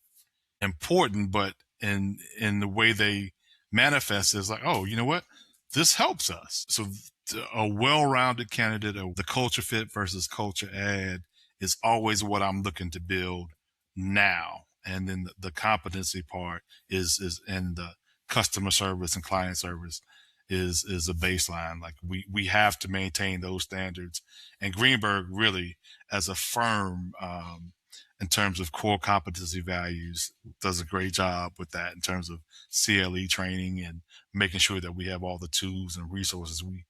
important, but in the way they manifest is like, oh, you know what? This helps us. So a well-rounded candidate of the culture fit versus culture add is always what I'm looking to build now. And then the competency part is and the customer service and client service is a baseline. Like we have to maintain those standards. And Greenberg really, as a firm, in terms of core competency values, does a great job with that in terms of CLE training and making sure that we have all the tools and resources we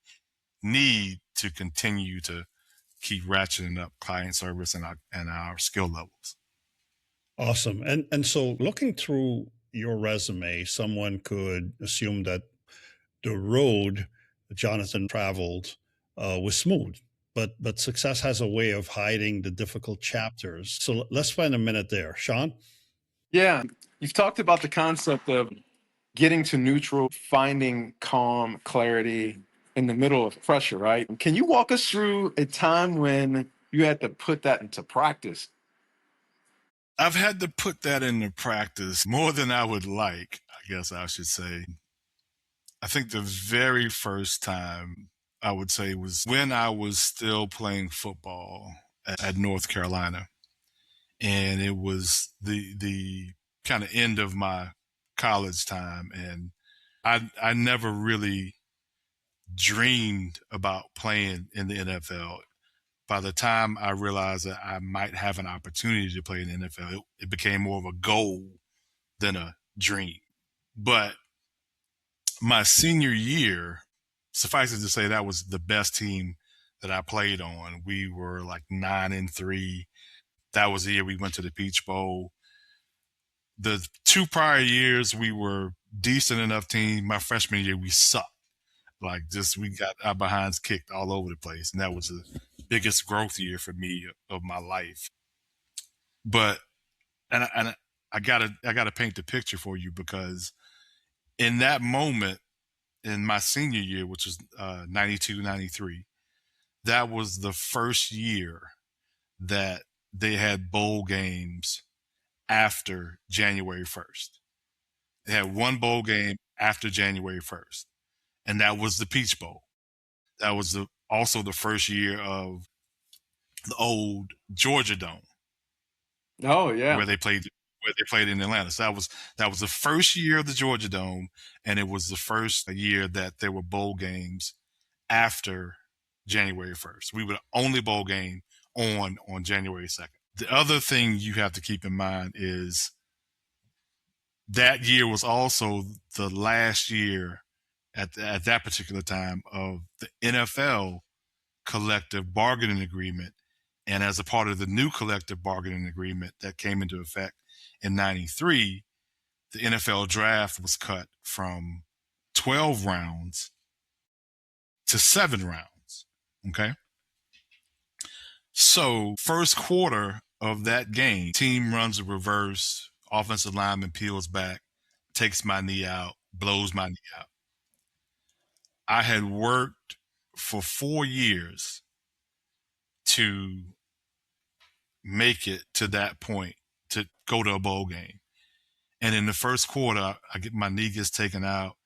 need to continue to keep ratcheting up client service and our skill levels. Awesome. And so looking through your resume, someone could assume that the road Jonathan traveled was smooth, but success has a way of hiding the difficult chapters. So let's spend a minute there. Sean? Yeah, you've talked about the concept of getting to neutral, finding calm, clarity in the middle of pressure, right? Can you walk us through a time when you had to put that into practice? I've had to put that into practice more than I would like, I guess I should say. I think the very first time I would say was when I was still playing football at North Carolina. And it was the kind of end of my college time. And I never really dreamed about playing in the NFL. By the time I realized that I might have an opportunity to play in the NFL, it became more of a goal than a dream. But my senior year, suffice it to say, that was the best team that I played on. We were like 9-3. That was the year we went to the Peach Bowl. The 2 prior years, we were decent enough team. My freshman year, we sucked. Like, we got our behinds kicked all over the place. And that was the biggest growth year for me of my life. But, and I gotta paint the picture for you, because in that moment, in my senior year, which was 92, 93, that was the first year that they had bowl games after January 1st. They had one bowl game after January 1st, and that was the Peach Bowl. That was also the first year of the old Georgia Dome. Oh yeah, where they played in Atlanta. So that was the first year of the Georgia Dome, and it was the first year that there were bowl games after January 1st. We were the only bowl game on January 2nd. The other thing you have to keep in mind is that year was also the last year at that particular time of the NFL collective bargaining agreement. And as a part of the new collective bargaining agreement that came into effect in 93, the NFL draft was cut from 12 rounds to 7 rounds. Okay. So first quarter of that game, team runs a reverse, offensive lineman peels back, takes my knee out, blows my knee out. I had worked for 4 years to make it to that point, to go to a bowl game. And in the first quarter, my knee gets taken out,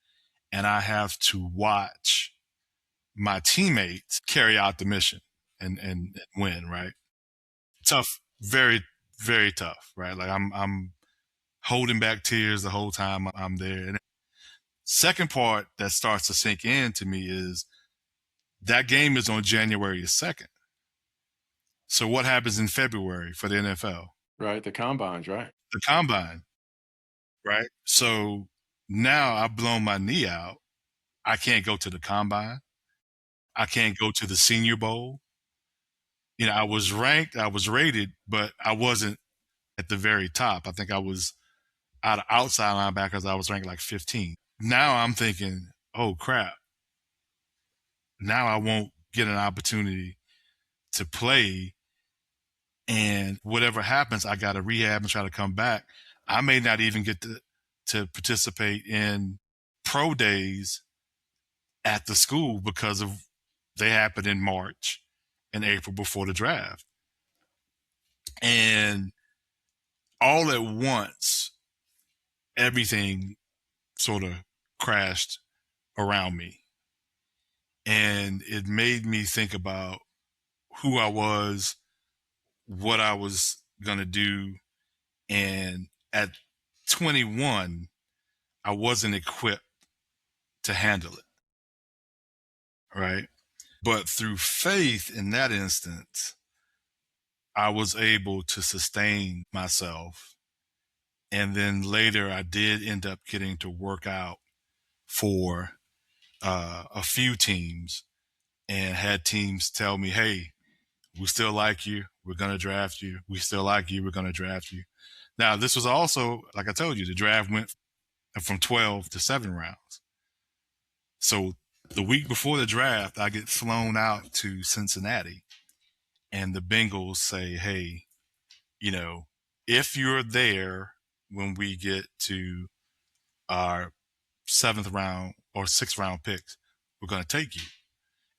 and I have to watch my teammates carry out the mission and win, right? Tough, very, very tough, right? Like I'm holding back tears the whole time I'm there. And second part that starts to sink in to me is that game is on January 2nd. So what happens in February for the NFL? Right, the combines, right? The combine, right? So now I've blown my knee out. I can't go to the combine. I can't go to the Senior Bowl. You know, I was ranked, I was rated, but I wasn't at the very top. I think I was out of outside linebackers. I was ranked like 15. Now I'm thinking, oh crap. Now I won't get an opportunity to play. And whatever happens, I got to rehab and try to come back. I may not even get to participate in pro days at the school because of they happen in March and April before the draft. And all at once, everything sort of crashed around me. And it made me think about who I was, what I was going to do. And at 21, I wasn't equipped to handle it. Right. But through faith in that instance, I was able to sustain myself. And then later I did end up getting to work out for a few teams and had teams tell me, hey, we still like you. We're going to draft you. We still like you. We're going to draft you. Now, this was also, like I told you, the draft went from 12 to 7 rounds. So the week before the draft, I get flown out to Cincinnati and the Bengals say, hey, you know, if you're there when we get to our 7th round or 6th round picks, we're going to take you.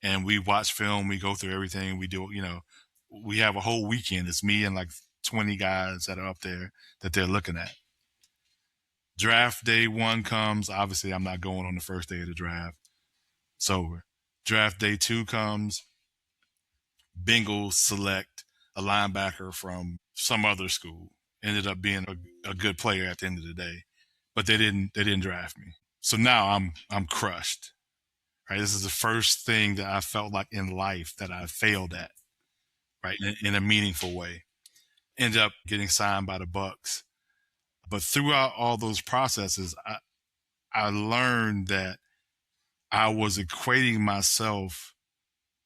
And we watch film, we go through everything, we do, you know, we have a whole weekend. It's me and like 20 guys that are up there that they're looking at. Draft day 1 comes. Obviously, I'm not going on the first day of the draft. It's over. Draft day 2 comes. Bengals select a linebacker from some other school. Ended up being a good player at the end of the day, but they didn't draft me. So now I'm crushed. Right, this is the first thing that I felt like in life that I failed at. Right, in a meaningful way. Ended up getting signed by the Bucs, but throughout all those processes, I learned that I was equating myself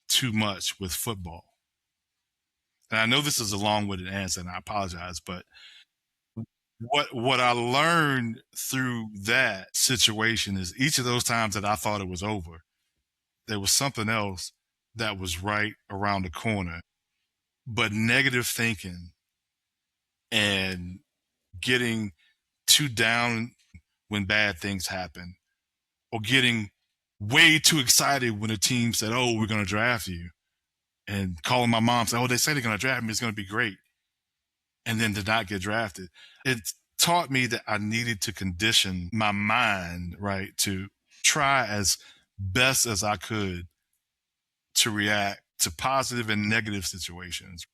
too much with football. And I know this is a long-winded answer, and I apologize, but what I learned through that situation is each of those times that I thought it was over, there was something else that was right around the corner. But negative thinking and getting too down when bad things happen, or getting way too excited when a team said, oh, we're going to draft you, and calling my mom, say, oh, they say they're going to draft me, it's going to be great, and then to not get drafted. It taught me that I needed to condition my mind, right, to try as best as I could to react to positive and negative situations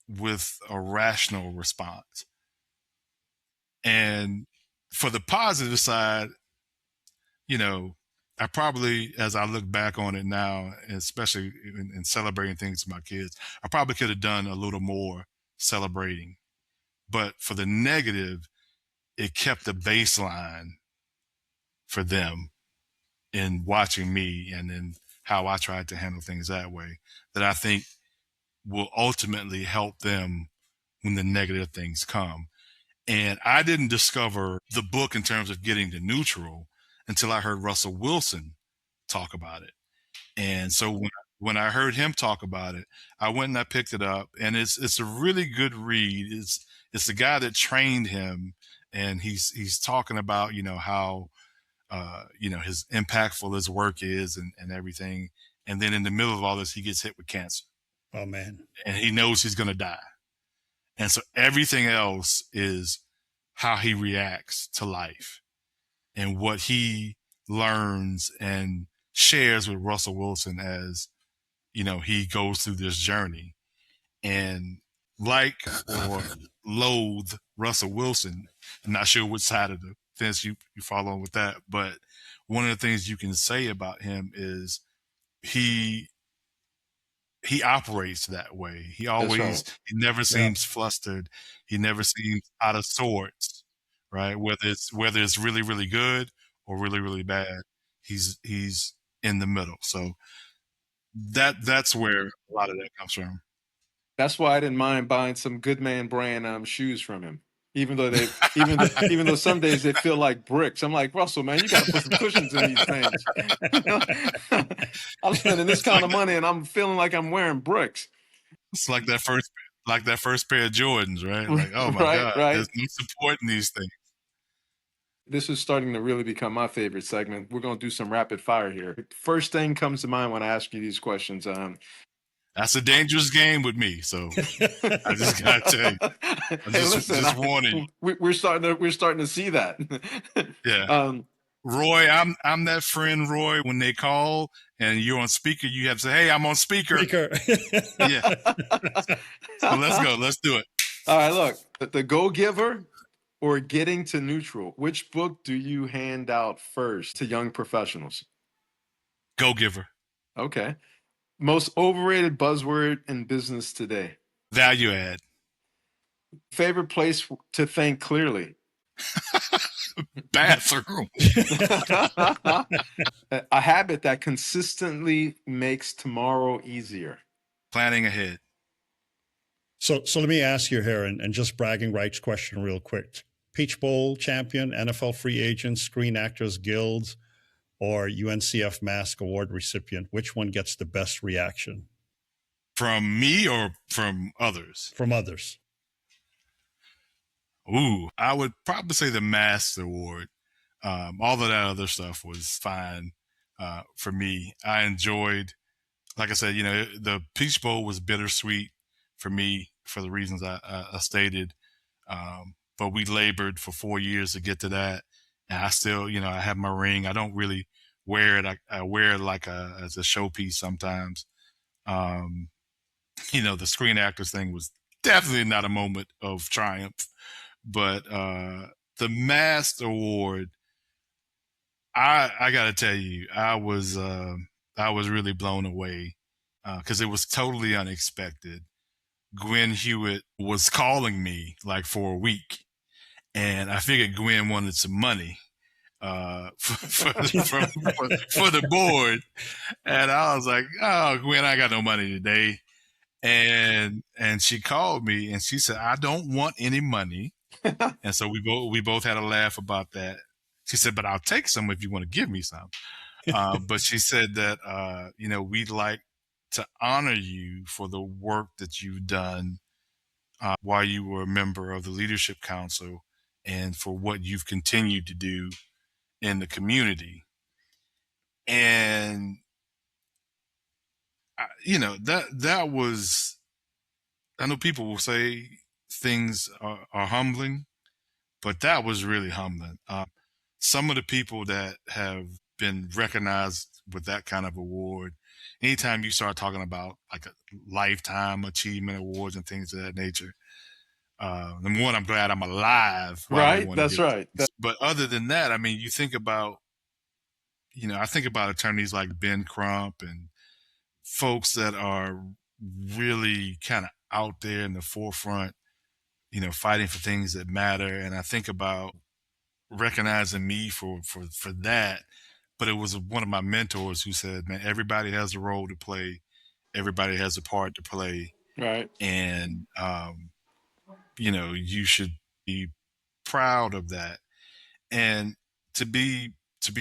with a rational response. And for the positive side, you know, I probably, as I look back on it now, especially in celebrating things with my kids, I probably could have done a little more celebrating. But for the negative, it kept the baseline for them in watching me and in how I tried to handle things that way that I think will ultimately help them when the negative things come. And I didn't discover the book in terms of getting to neutral until I heard Russell Wilson talk about it. And so when I heard him talk about it, I went and I picked it up, and it's a really good read. It's the guy that trained him, and he's talking about, how his impactful his work is and everything. And then in the middle of all this, he gets hit with cancer. Oh man. And he knows he's going to die. And so everything else is how he reacts to life and what he learns and shares with Russell Wilson as, he goes through this journey. And like or loathe Russell Wilson, I'm not sure which side of the fence you follow with that, but one of the things you can say about him is he operates that way. He never seems flustered. He never seems out of sorts, right? Whether it's really, really good or really, really bad, he's in the middle. So that's where a lot of that comes from. That's why I didn't mind buying some Goodman brand shoes from him. Even though some days they feel like bricks. I'm like, Russell, man, you got to put some cushions in these things. I'm spending this kind of money and I'm feeling like I'm wearing bricks. It's like that first pair of Jordans, right? Like, oh my God, there's no support in these things. This is starting to really become my favorite segment. We're going to do some rapid fire here. First thing comes to mind when I ask you these questions. That's a dangerous game with me, so I just gotta tell you. Just warning you. We're starting to see that. Yeah. Roy, I'm that friend, Roy. When they call and you're on speaker, you have to say, "Hey, I'm on speaker." Yeah. So let's go. Let's do it. All right. Look, The Go-Giver or Getting to Neutral. Which book do you hand out first to young professionals? Go-Giver. Okay. Most overrated buzzword in business today? Value add. Favorite place to think clearly? Bathroom. A habit that consistently makes tomorrow easier? Planning ahead. So let me ask you here, and just bragging rights question real quick. Peach Bowl champion, NFL free agent, Screen Actors Guild, or UNCF Mask Award recipient, which one gets the best reaction? From me or from others? From others. Ooh, I would probably say the Mask Award. All of that other stuff was fine for me. I enjoyed, like I said, the Peach Bowl was bittersweet for me for the reasons I stated. But we labored for 4 years to get to that. And I still, I have my ring. I don't really wear it. I wear it like as a showpiece sometimes. The Screen Actors thing was definitely not a moment of triumph. But the Mask Award, I got to tell you, I was really blown away because it was totally unexpected. Gwen Hewitt was calling me like for a week. And I figured Gwen wanted some money for the board. And I was like, "Oh, Gwen, I got no money today." And she called me and she said, "I don't want any money." And so we both had a laugh about that. She said, "But I'll take some if you want to give me some." But she said that we'd like to honor you for the work that you've done while you were a member of the Leadership Council, and for what you've continued to do in the community. And, that was, I know people will say things are humbling, but that was really humbling. Some of the people that have been recognized with that kind of award, anytime you start talking about like a lifetime achievement awards and things of that nature, number one, I'm glad I'm alive. Right. That's right. But other than that, I mean, you think about, I think about attorneys like Ben Crump and folks that are really kind of out there in the forefront, fighting for things that matter. And I think about recognizing me for that. But it was one of my mentors who said, man, everybody has a role to play. Everybody has a part to play. Right. And, you should be proud of that. And to be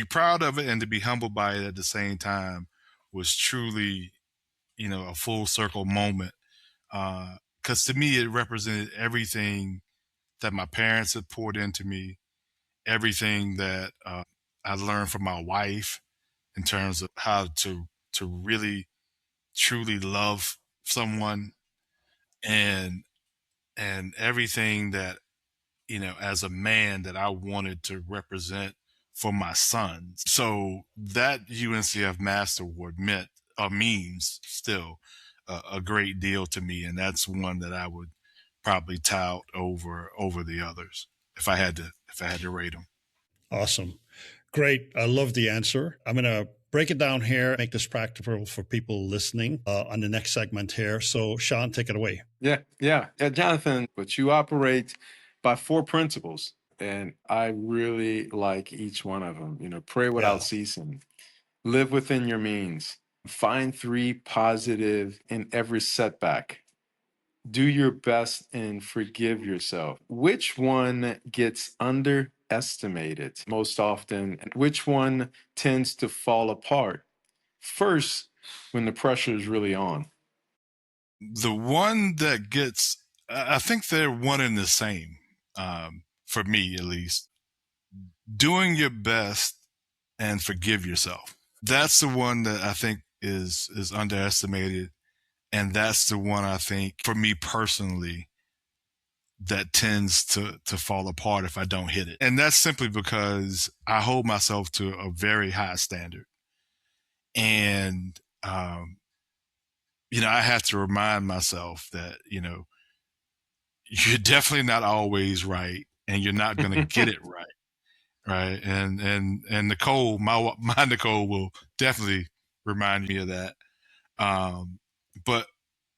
proud of it and to be humbled by it at the same time was truly, a full circle moment. Because to me, it represented everything that my parents had poured into me, everything that I learned from my wife in terms of how to really truly love someone, and everything that, as a man, that I wanted to represent for my sons. So that UNCF Master Award means still a great deal to me, and that's one that I would probably tout over the others if I had to rate them. Awesome. Great. I love the answer. I'm going to break it down here, make this practical for people listening on the next segment here. So, Sean, take it away. Yeah, Jonathan, but you operate by 4 principles, and I really like each one of them. Pray without ceasing, live within your means, find 3 positive in every setback, do your best and forgive yourself. Which one gets underestimated most often? Which one tends to fall apart first when the pressure is really on? The one that gets, I think they're one and the same, for me at least. Doing your best and forgive yourself. That's the one that I think is underestimated. And that's the one I think, for me personally, that tends to fall apart if I don't hit it. And that's simply because I hold myself to a very high standard. And, I have to remind myself that, you're definitely not always right, and you're not going to get it right. Right. And Nicole, my Nicole will definitely remind me of that. But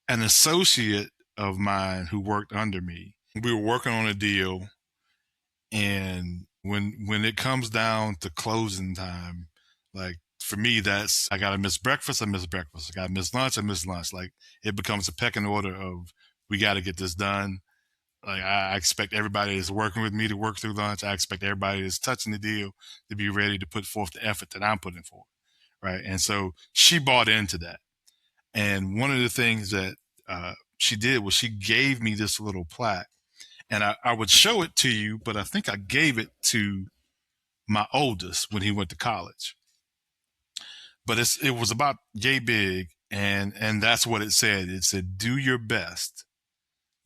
an associate of mine who worked under me, we were working on a deal, and when it comes down to closing time, like for me, that's, I got to miss breakfast. I miss breakfast. I got to miss lunch. I miss lunch. Like it becomes a pecking order of, we got to get this done. Like I expect everybody that's working with me to work through lunch. I expect everybody that's touching the deal to be ready to put forth the effort that I'm putting forth. Right. And so she bought into that. And one of the things that she did was she gave me this little plaque, and I would show it to you, but I think I gave it to my oldest when he went to college. But it was about yay big. And that's what it said. It said, do your best,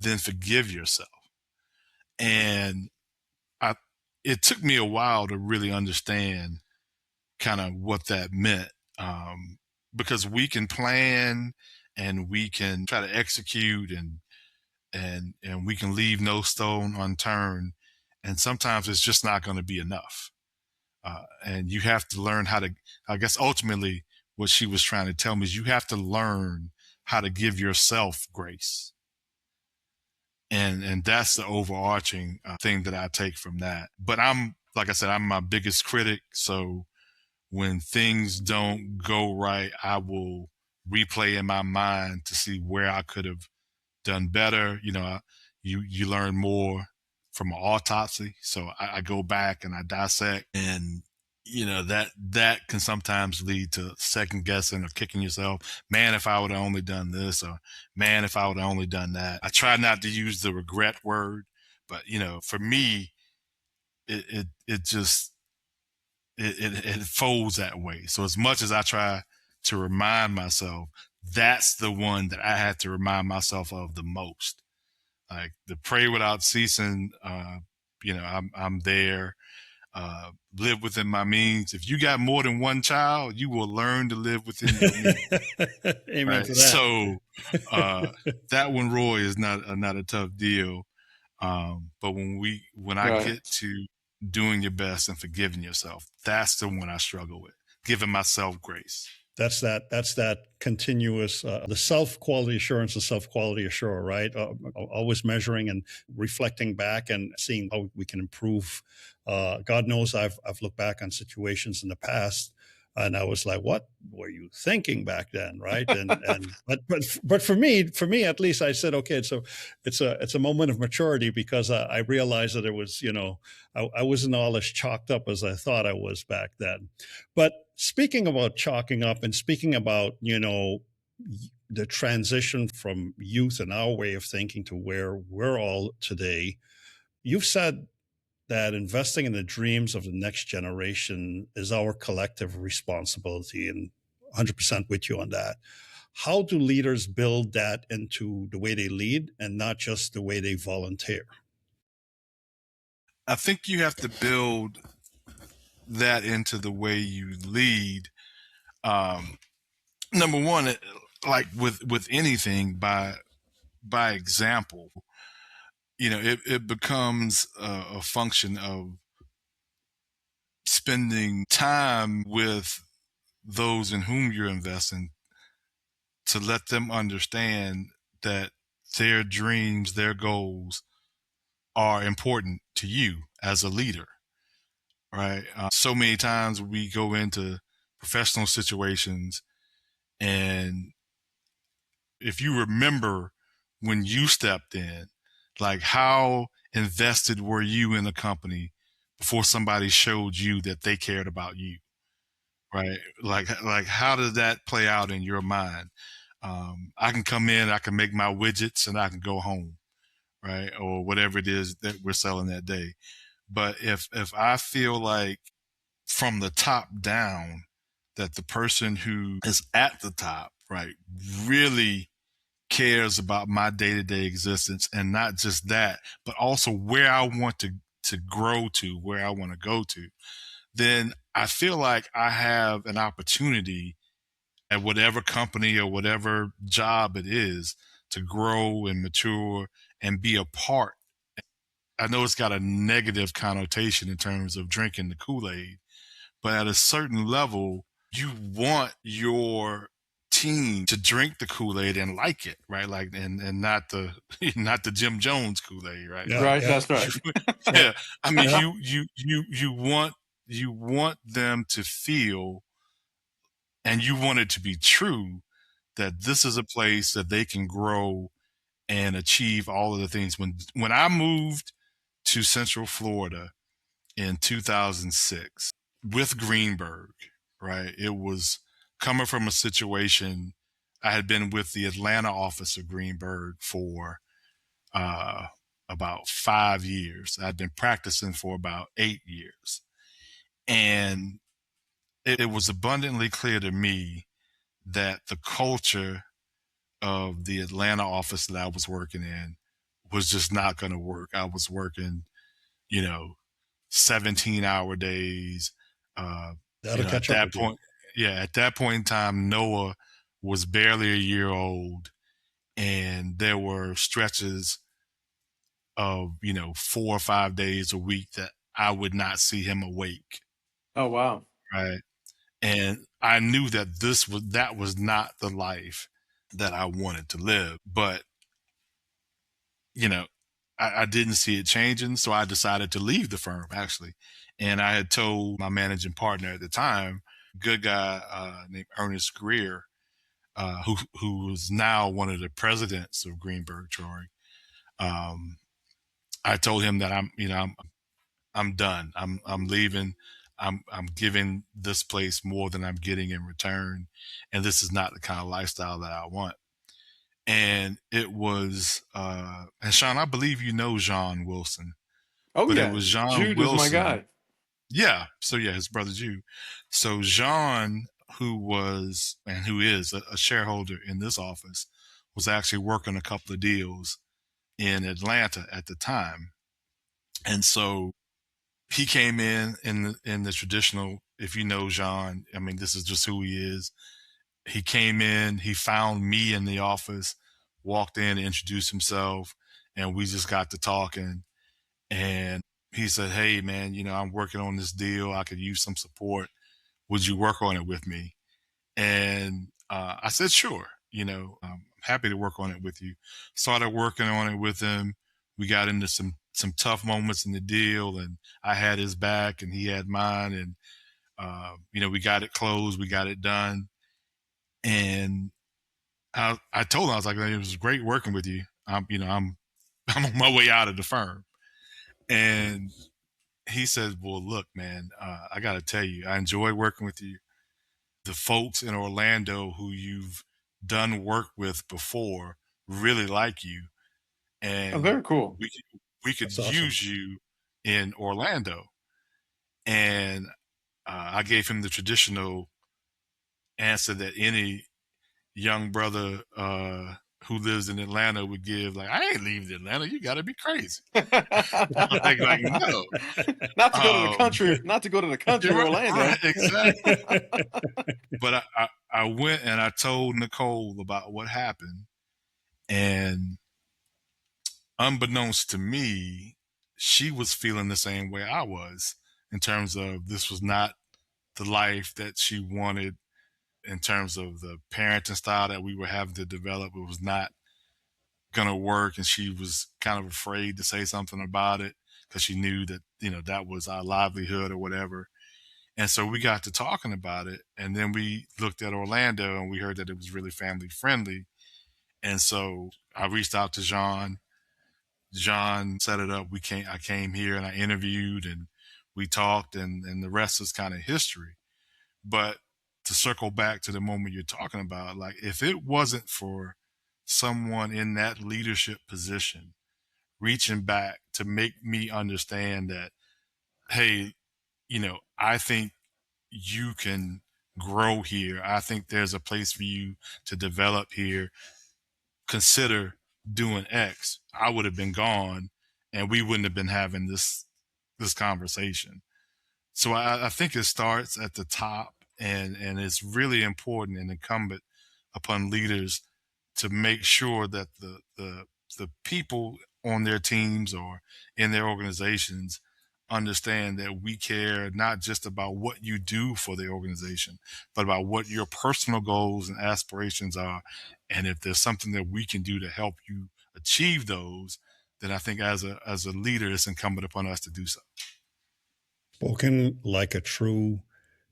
then forgive yourself. And it took me a while to really understand kind of what that meant, because we can plan and we can try to execute and we can leave no stone unturned, and sometimes it's just not going to be enough. And you have to learn how to, I guess ultimately what she was trying to tell me is you have to learn how to give yourself grace. And that's the overarching thing that I take from that. But like I said, I'm my biggest critic. So when things don't go right, I will replay in my mind to see where I could have done better. You learn more from an autopsy. So I go back and I dissect, and that can sometimes lead to second guessing or kicking yourself. Man, if I would have only done this, or man, if I would have only done that. I try not to use the regret word, but for me, it folds that way. So as much as I try to remind myself, that's the one that I had to remind myself of the most. Like the pray without ceasing, I'm there. Live within my means. If you got more than one child, you will learn to live within your means. Amen right? to that. So that one, Roy, is not a tough deal. But when I get to doing your best and forgiving yourself, that's the one I struggle with. Giving myself grace. That's that continuous, the self-quality assurance, the self-quality assurer, right? Always measuring and reflecting back and seeing how we can improve. God knows I've looked back on situations in the past And I was like, what were you thinking back then? Right. But for me, at least I said, okay, it's a moment of maturity, because I realized that it was, I wasn't all as chalked up as I thought I was back then. But speaking about chalking up, and speaking about, the transition from youth and our way of thinking to where we're all today, you've said that investing in the dreams of the next generation is our collective responsibility, and 100% with you on that. How do leaders build that into the way they lead, and not just the way they volunteer? I think you have to build that into the way you lead. Number one, like with anything, by example, it becomes a function of spending time with those in whom you're investing, to let them understand that their dreams, their goals are important to you as a leader, right? So many times we go into professional situations, and if you remember when you stepped in, like, how invested were you in a company before somebody showed you that they cared about you, right? Like how did that play out in your mind? I can come in, I can make my widgets, and I can go home, right? Or whatever it is that we're selling that day. But if I feel like from the top down that the person who is at the top, right, really cares about my day-to-day existence, and not just that, but also where I want to grow to, where I want to go to, then I feel like I have an opportunity at whatever company or whatever job it is to grow and mature and be a part. I know it's got a negative connotation in terms of drinking the Kool-Aid, but at a certain level, you want your team to drink the Kool-Aid and like it, right? Like, and not the not the Jim Jones Kool-Aid, right? Yeah, Right, yeah. that's right. Yeah, I mean, Yeah. you want them to feel, and you want it to be true, that this is a place that they can grow and achieve all of the things. When I moved to Central Florida in 2006 with Greenberg, right? It was coming from a situation. I had been with the Atlanta office of Greenberg for about 5 years. I'd been practicing for about 8 years. And it was abundantly clear to me that the culture of the Atlanta office that I was working in was just not going to work. I was working, 17-hour days. That'll At catch up that with you. point, at that point in time, Noah was barely a year old, and there were stretches of 4 or 5 days a week that I would not see him awake, Oh, wow. right? And I knew that that was not the life that I wanted to live. But I didn't see it changing, so I decided to leave the firm, actually. And I had told my managing partner at the time, good guy named Ernest Greer, who was now one of the presidents of Greenberg Traurig. I told him that I'm done. I'm leaving. I'm giving this place more than I'm getting in return, and this is not the kind of lifestyle that I want. And it was, and Sean, I believe you know John Wilson, Oh, but it yeah. was John Jude is my Wilson. guy. Yeah. So yeah, his brother Jude. So John, who was and who is a shareholder in this office, was actually working a couple of deals in Atlanta at the time, and so he came in the traditional. If you know John, I mean, this is just who he is. He came in, he found me in the office, walked in, introduced himself, and we just got to talking. And he said, "Hey, man, I'm working on this deal. I could use some support. Would you work on it with me?" And I said, "Sure. I'm happy to work on it with you." Started working on it with him. We got into some tough moments in the deal, and I had his back, and he had mine, and We got it closed, we got it done. And I told him, I was like, it was great working with you. I'm on my way out of the firm. And he said, well, look, man, I got to tell you, I enjoy working with you. The folks in Orlando who you've done work with before really like you. And very cool. we could That's awesome. use you in Orlando. And I gave him the traditional answer that any young brother who lives in Atlanta would give, like, I ain't leaving Atlanta. You got to be crazy. like, no. Not to go to the country. Not to go to the country, Orlando. Right, exactly. But I went and I told Nicole about what happened. And unbeknownst to me, she was feeling the same way I was in terms of this was not the life that she wanted, in terms of the parenting style that we were having to develop. It was not going to work. And she was kind of afraid to say something about it because she knew that, that was our livelihood or whatever. And so we got to talking about it. And then we looked at Orlando and we heard that it was really family friendly. And so I reached out to John. John set it up. I came here and I interviewed and we talked, and the rest is kind of history. But to circle back to the moment you're talking about, like, if it wasn't for someone in that leadership position reaching back to make me understand that, hey, I think you can grow here. I think there's a place for you to develop here. Consider doing X. I would have been gone and we wouldn't have been having this conversation. So I think it starts at the top, and it's really important and incumbent upon leaders to make sure that the people on their teams or in their organizations understand that we care not just about what you do for the organization, but about what your personal goals and aspirations are. And if there's something that we can do to help you achieve those, then I think as a leader, it's incumbent upon us to do so. Spoken like a true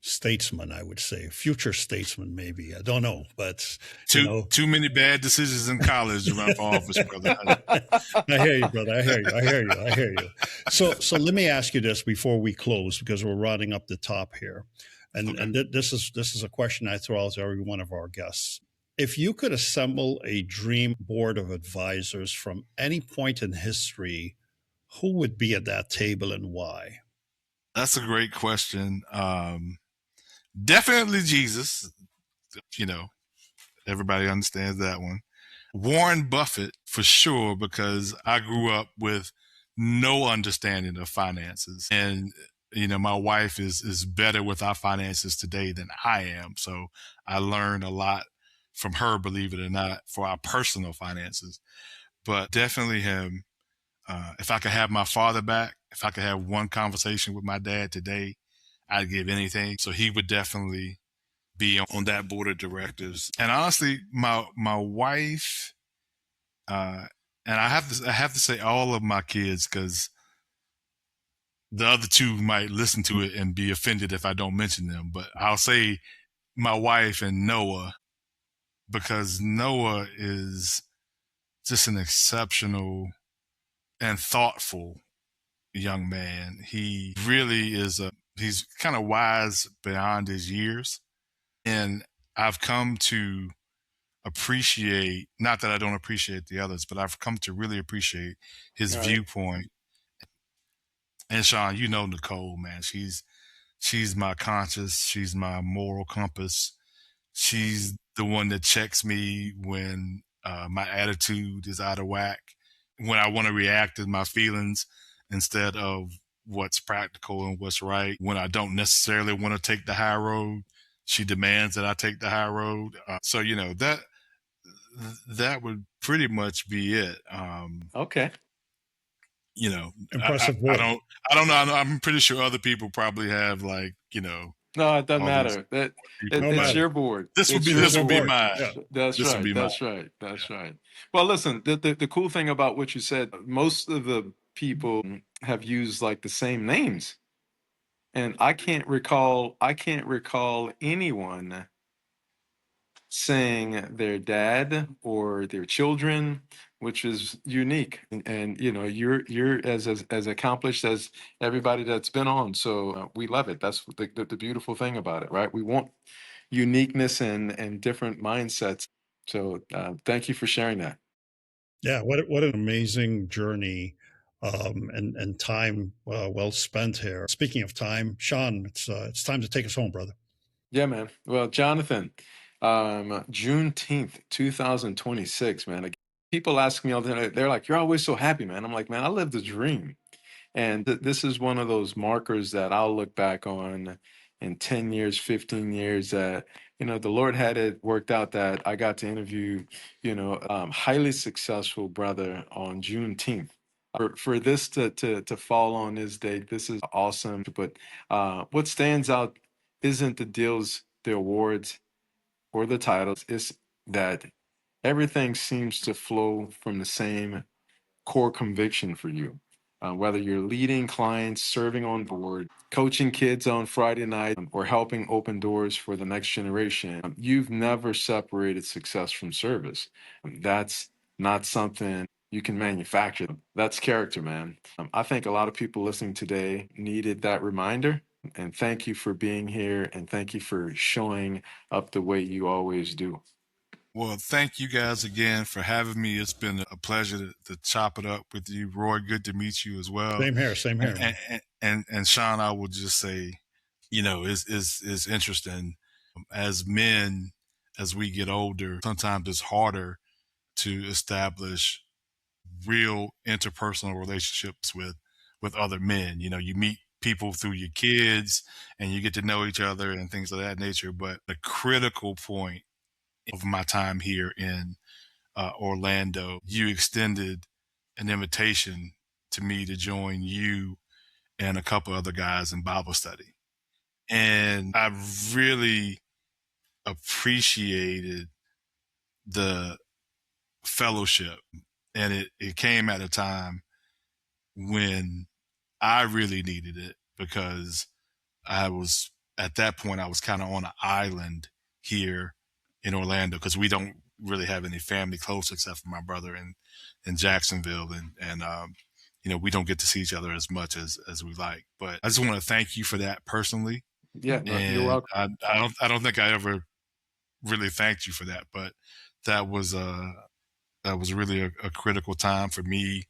statesman, I would say. Future statesman, maybe. I don't know, but too many bad decisions in college to run for office, brother. I hear you, brother. I hear you. So let me ask you this before we close, because we're rounding up the top here, and this is a question I throw out to every one of our guests. If you could assemble a dream board of advisors from any point in history, who would be at that table and why? That's a great question. Definitely Jesus. Everybody understands that one. Warren Buffett, for sure, because I grew up with no understanding of finances. And, my wife is better with our finances today than I am. So I learned a lot from her, believe it or not, for our personal finances. But definitely him. If I could have my father back, if I could have one conversation with my dad today, I'd give anything. So he would definitely be on that board of directors. And honestly, my wife, and I have to say all of my kids, because the other two might listen to it and be offended if I don't mention them. But I'll say my wife and Noah, because Noah is just an exceptional and thoughtful young man. He really is he's kind of wise beyond his years. And I've come to appreciate, not that I don't appreciate the others, but I've come to really appreciate his viewpoint. And Sean, Nicole, man, she's my conscience. She's my moral compass. She's the one that checks me when my attitude is out of whack, when I want to react to my feelings instead of what's practical and what's right. When I don't necessarily want to take the high road, she demands that I take the high road. So that would pretty much be it. Okay. Impressive work. I don't know. I'm pretty sure other people probably have No, it doesn't matter. It's your board. This would be mine. Yeah. That's right. Well, listen, the cool thing about what you said, most of the people have used like the same names. And I can't recall anyone saying their dad or their children, which is unique. And you know, you're as accomplished as everybody that's been on. So we love it. That's the beautiful thing about it, right? We want uniqueness and different mindsets. So thank you for sharing that. Yeah, what an amazing journey, and time well spent here. Speaking of time, Sean, it's time to take us home, brother. Yeah, man. Well, Jonathan, Juneteenth, 2026, man. Like, people ask me all the time, they're like, "You're always so happy, man." I'm like, "Man, I lived a dream." And this is one of those markers that I'll look back on in 10 years, 15 years, that, you know, the Lord had it worked out that I got to interview, you know, highly successful brother on Juneteenth. For this to fall on this date, this is awesome. But what stands out isn't the deals, the awards, or the titles. It's that everything seems to flow from the same core conviction for you. Whether you're leading clients, serving on board, coaching kids on Friday night, or helping open doors for the next generation, you've never separated success from service. That's not something you can manufacture. That's character, man. I think a lot of people listening today needed that reminder. And thank you for being here, and thank you for showing up the way you always do. Well, thank you guys again for having me. It's been a pleasure to chop it up with you, Roy. Good to meet you as well. Same here, same here. And Sean, I will just say, you know, is interesting. As men, as we get older, sometimes it's harder to establish real interpersonal relationships with other men. You know, you meet people through your kids and you get to know each other and things of that nature. But the critical point of my time here in Orlando, you extended an invitation to me to join you and a couple other guys in Bible study. And I really appreciated the fellowship. And it came at a time when I really needed it, because at that point, I was kind of on an island here in Orlando, because we don't really have any family close except for my brother in Jacksonville. And you know, we don't get to see each other as much as we like. But I just want to thank you for that personally. Yeah, no, you're And welcome. I don't think I ever really thanked you for that, but that was really a critical time for me,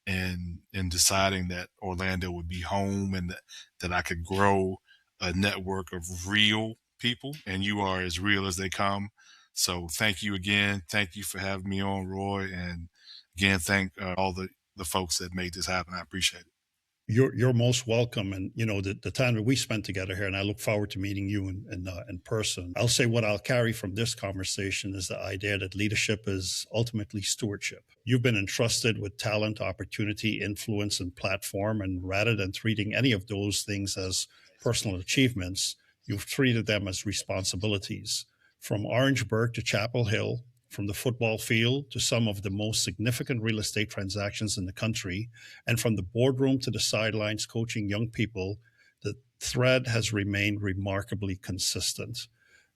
and in deciding that Orlando would be home, and that I could grow a network of real people, and you are as real as they come. So thank you again. Thank you for having me on, Roy. And again, thank all the folks that made this happen. I appreciate it. You're most welcome, and you know the time that we spent together here, and I look forward to meeting you in person. I'll say what I'll carry from this conversation is the idea that leadership is ultimately stewardship. You've been entrusted with talent, opportunity, influence, and platform, and rather than treating any of those things as personal achievements, you've treated them as responsibilities. From Orangeburg to Chapel Hill, from the football field to some of the most significant real estate transactions in the country, and from the boardroom to the sidelines coaching young people, the thread has remained remarkably consistent.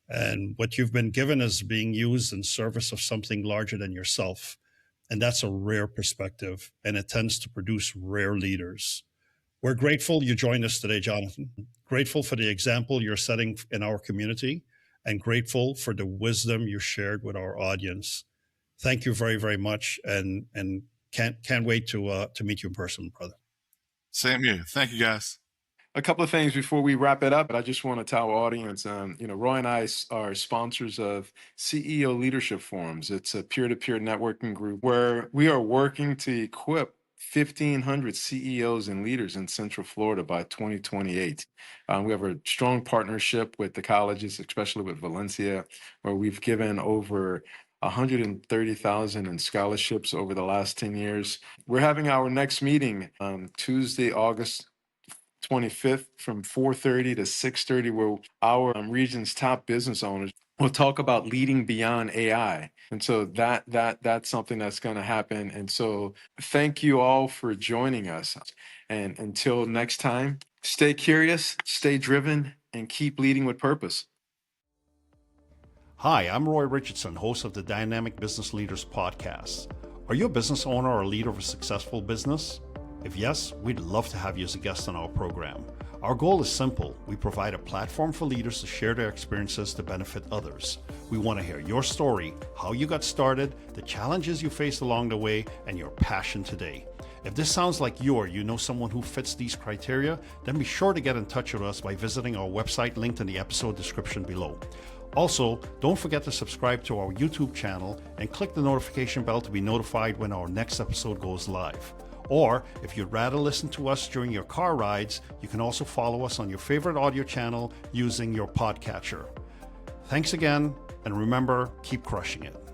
And what you've been given is being used in service of something larger than yourself. And that's a rare perspective, and it tends to produce rare leaders. We're grateful you joined us today, Jonathan. Grateful for the example you're setting in our community, and grateful for the wisdom you shared with our audience. Thank you very, very much, and can't wait to meet you in person, brother. Same here. Thank you, guys. A couple of things before we wrap it up. I just want to tell our audience, you know, Roy and I are sponsors of CEO Leadership Forums. It's a peer-to-peer networking group where we are working to equip 1,500 CEOs and leaders in Central Florida by 2028. We have a strong partnership with the colleges, especially with Valencia, where we've given over 130,000 in scholarships over the last 10 years. We're having our next meeting Tuesday, August 25th from 4:30 to 6:30, where our region's top business owners will talk about leading beyond AI. And so that's something that's going to happen. And so thank you all for joining us. And until next time, Stay curious, stay driven, and keep leading with purpose. Hi, I'm Roy Richardson, host of the Dynamic Business Leaders Podcast. Are you a business owner or a leader of a successful business? If yes, we'd love to have you as a guest on our program. Our goal is simple. We provide a platform for leaders to share their experiences to benefit others. We want to hear your story, how you got started, the challenges you faced along the way, and your passion today. If this sounds like you or you know someone who fits these criteria, then be sure to get in touch with us by visiting our website linked in the episode description below. Also, don't forget to subscribe to our YouTube channel and click the notification bell to be notified when our next episode goes live. Or, if you'd rather listen to us during your car rides, you can also follow us on your favorite audio channel using your podcatcher. Thanks again, and remember, keep crushing it.